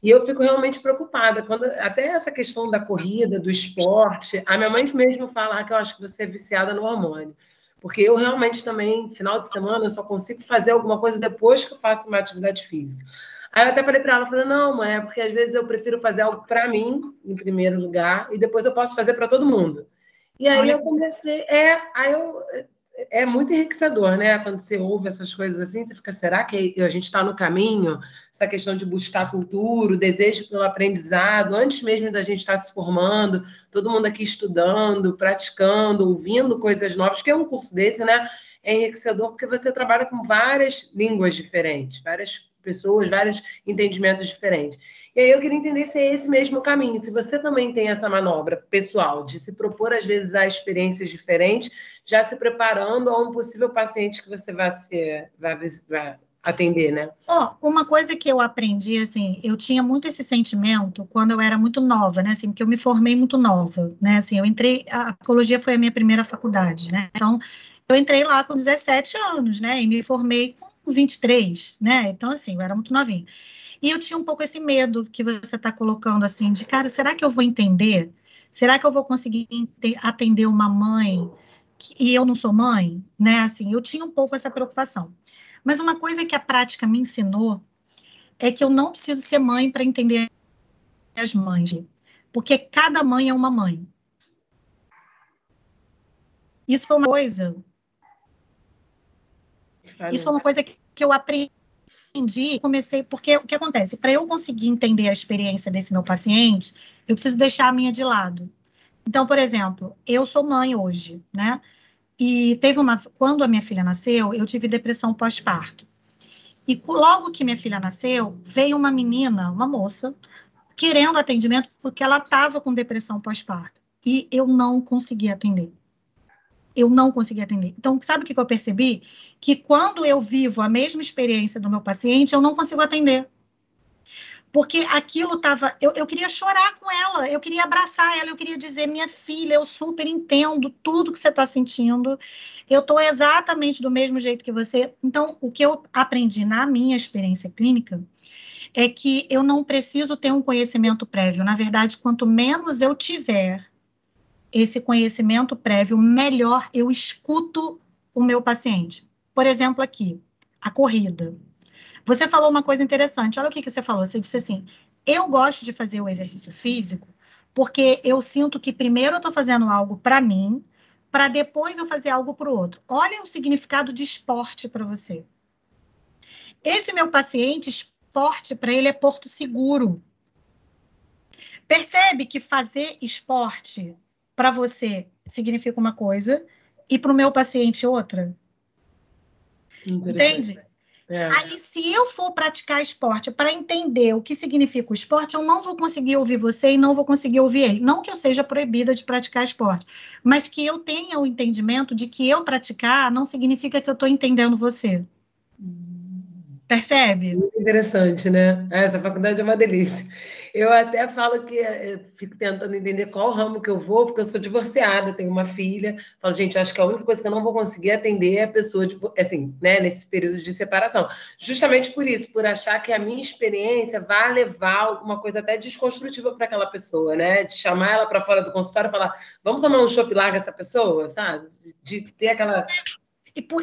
E eu fico realmente preocupada, até essa questão da corrida, do esporte, a minha mãe mesmo fala que eu acho que você é viciada no hormônio, porque eu realmente também, final de semana, eu só consigo fazer alguma coisa depois que eu faço uma atividade física. Aí eu até falei para ela, falei, não, mãe, é porque às vezes eu prefiro fazer algo para mim, em primeiro lugar, e depois eu posso fazer para todo mundo. E aí eu comecei, é muito enriquecedor, né? Quando você ouve essas coisas assim, você fica, será que a gente está no caminho? Essa questão de buscar cultura, o desejo pelo aprendizado, antes mesmo da gente estar se formando, todo mundo aqui estudando, praticando, ouvindo coisas novas, que é um curso desse, né? É enriquecedor porque você trabalha com várias línguas diferentes, várias pessoas, vários entendimentos diferentes. E aí eu queria entender se é esse mesmo caminho, se você também tem essa manobra pessoal de se propor, às vezes, a experiências diferentes, já se preparando a um possível paciente que você vai atender, né? Uma coisa que eu aprendi, assim, eu tinha muito esse sentimento quando eu era muito nova, né, assim, porque eu me formei muito nova, né, assim, a psicologia foi a minha primeira faculdade, né, então eu entrei lá com 17 anos, né, e me formei com 23, né, então, assim, eu era muito novinha. E eu tinha um pouco esse medo que você está colocando, assim, de, cara, será que eu vou entender? Será que eu vou conseguir atender uma mãe e eu não sou mãe, né? Assim, eu tinha um pouco essa preocupação. Mas uma coisa que a prática me ensinou é que eu não preciso ser mãe para entender as mães, porque cada mãe é uma mãe. Isso foi uma coisa, isso foi uma coisa que eu aprendi, comecei, porque o que acontece? Para eu conseguir entender a experiência desse meu paciente, eu preciso deixar a minha de lado. Então, por exemplo, eu sou mãe hoje, né? E quando a minha filha nasceu, eu tive depressão pós-parto. E logo que minha filha nasceu, veio uma menina, uma moça, querendo atendimento porque ela estava com depressão pós-parto. E eu não conseguia atender. Eu não conseguia atender. Então, sabe o que eu percebi? Que quando eu vivo a mesma experiência do meu paciente, eu não consigo atender. Porque aquilo estava... Eu queria chorar com ela, eu queria abraçar ela, eu queria dizer, minha filha, eu super entendo tudo que você está sentindo, eu estou exatamente do mesmo jeito que você. Então, o que eu aprendi na minha experiência clínica é que eu não preciso ter um conhecimento prévio. Na verdade, quanto menos eu tiver esse conhecimento prévio, melhor eu escuto o meu paciente. Por exemplo, aqui, a corrida. Você falou uma coisa interessante. Olha o que você falou. Você disse assim, eu gosto de fazer o exercício físico porque eu sinto que primeiro eu estou fazendo algo para mim, para depois eu fazer algo para o outro. Olha o significado de esporte para você. Esse meu paciente, esporte para ele é porto seguro. Percebe que fazer esporte para você significa uma coisa e para o meu paciente outra? Entende? Aí, se eu for praticar esporte para entender o que significa o esporte, eu não vou conseguir ouvir você e não vou conseguir ouvir ele. Não que eu seja proibida de praticar esporte, mas que eu tenha o entendimento de que eu praticar não significa que eu estou entendendo você. Percebe? Muito interessante, né? Essa faculdade é uma delícia. Eu até falo que eu fico tentando entender qual ramo que eu vou, porque eu sou divorciada, tenho uma filha. Falo, gente, acho que a única coisa que eu não vou conseguir atender é a pessoa, assim, né, nesse período de separação. Justamente por isso, por achar que a minha experiência vai levar alguma coisa até desconstrutiva para aquela pessoa, né? De chamar ela para fora do consultório e falar, vamos tomar um chopp, larga essa pessoa, sabe? De ter aquela...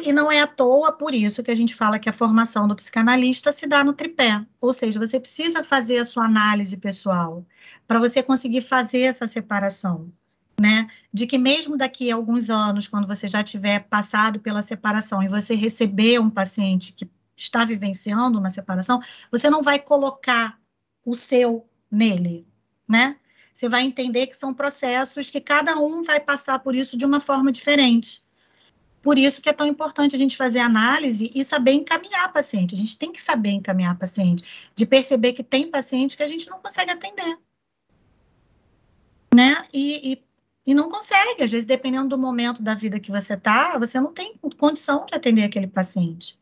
E não é à toa por isso que a gente fala que a formação do psicanalista se dá no tripé. Ou seja, você precisa fazer a sua análise pessoal para você conseguir fazer essa separação, né? De que mesmo daqui a alguns anos, quando você já tiver passado pela separação e você receber um paciente que está vivenciando uma separação, você não vai colocar o seu nele, né? Você vai entender que são processos que cada um vai passar por isso de uma forma diferente. Por isso que é tão importante a gente fazer análise e saber encaminhar paciente. A gente tem que saber encaminhar paciente, de perceber que tem paciente que a gente não consegue atender, né? E não consegue, às vezes, dependendo do momento da vida que você está, você não tem condição de atender aquele paciente,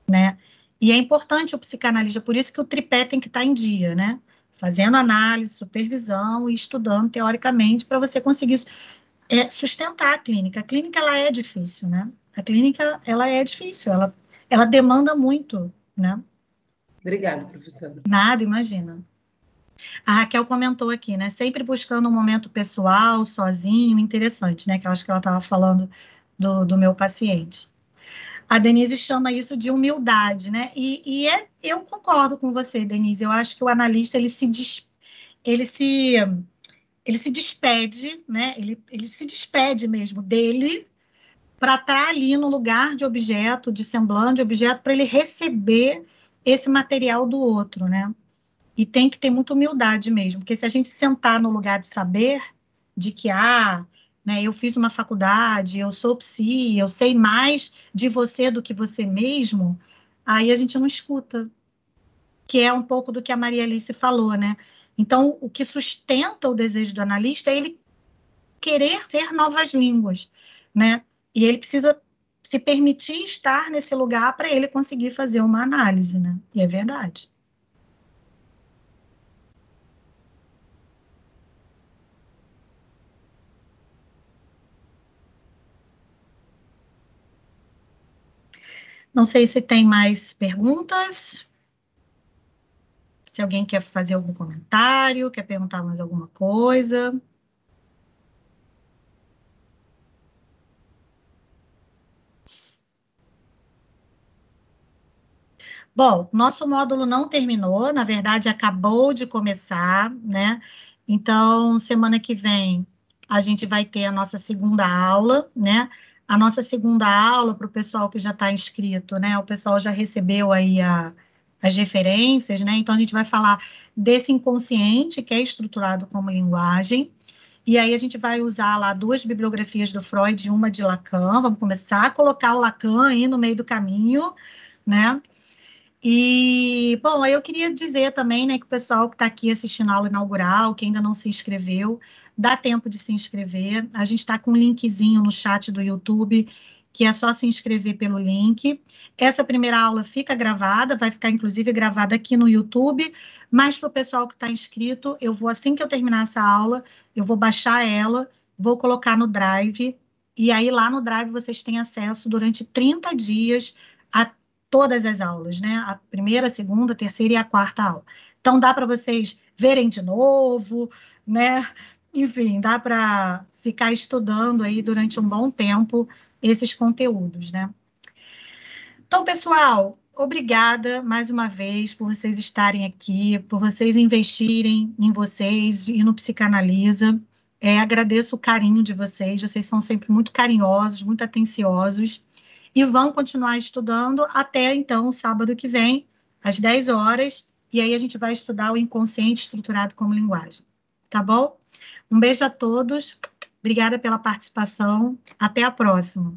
né? E é importante o psicanalista, por isso que o tripé tem que estar em dia, né? Fazendo análise, supervisão e estudando teoricamente para você conseguir sustentar a clínica. A clínica, ela é difícil, né? A clínica, ela é difícil, ela demanda muito, né? Obrigada, professora. Nada, imagina. A Raquel comentou aqui, né? Sempre buscando um momento pessoal, sozinho, interessante, né? Que eu acho que ela estava falando do meu paciente. A Denise chama isso de humildade, né? Eu concordo com você, Denise. Eu acho que o analista, ele se despede, né? Ele se despede mesmo dele para estar ali no lugar de objeto, de semblante de objeto, para ele receber esse material do outro, né? E tem que ter muita humildade mesmo, porque se a gente sentar no lugar de saber, de que, né, eu fiz uma faculdade, eu sou psi, eu sei mais de você do que você mesmo, aí a gente não escuta, que é um pouco do que a Maria Alice falou, né? Então, o que sustenta o desejo do analista é ele querer ser novas línguas, né? E ele precisa se permitir estar nesse lugar para ele conseguir fazer uma análise, né? E é verdade. Não sei se tem mais perguntas. Se alguém quer fazer algum comentário, quer perguntar mais alguma coisa. Bom, nosso módulo não terminou, na verdade, acabou de começar, né? Então, semana que vem, a gente vai ter a nossa segunda aula, né? A nossa segunda aula, para o pessoal que já está inscrito, né? O pessoal já recebeu aí as referências, né? Então, a gente vai falar desse inconsciente, que é estruturado como linguagem, e aí a gente vai usar lá 2 bibliografias do Freud e uma de Lacan. Vamos começar a colocar o Lacan aí no meio do caminho, né? E, bom, aí eu queria dizer também, né, que o pessoal que está aqui assistindo a aula inaugural, que ainda não se inscreveu, dá tempo de se inscrever. A gente está com um linkzinho no chat do YouTube, que é só se inscrever pelo link. Essa primeira aula fica gravada, vai ficar inclusive gravada aqui no YouTube, mas para o pessoal que está inscrito, eu vou, assim que eu terminar essa aula, eu vou baixar ela, vou colocar no Drive, e aí lá no Drive vocês têm acesso durante 30 dias a todas as aulas, né? A primeira, a segunda, a terceira e a quarta aula. Então, dá para vocês verem de novo, né? Enfim, dá para ficar estudando aí durante um bom tempo esses conteúdos, né? Então, pessoal, obrigada mais uma vez por vocês estarem aqui, por vocês investirem em vocês e no Psicanalisa. Agradeço o carinho de vocês são sempre muito carinhosos, muito atenciosos, e vão continuar estudando até, então, sábado que vem, às 10 horas, e aí a gente vai estudar o inconsciente estruturado como linguagem. Tá bom? Um beijo a todos, obrigada pela participação, até a próxima.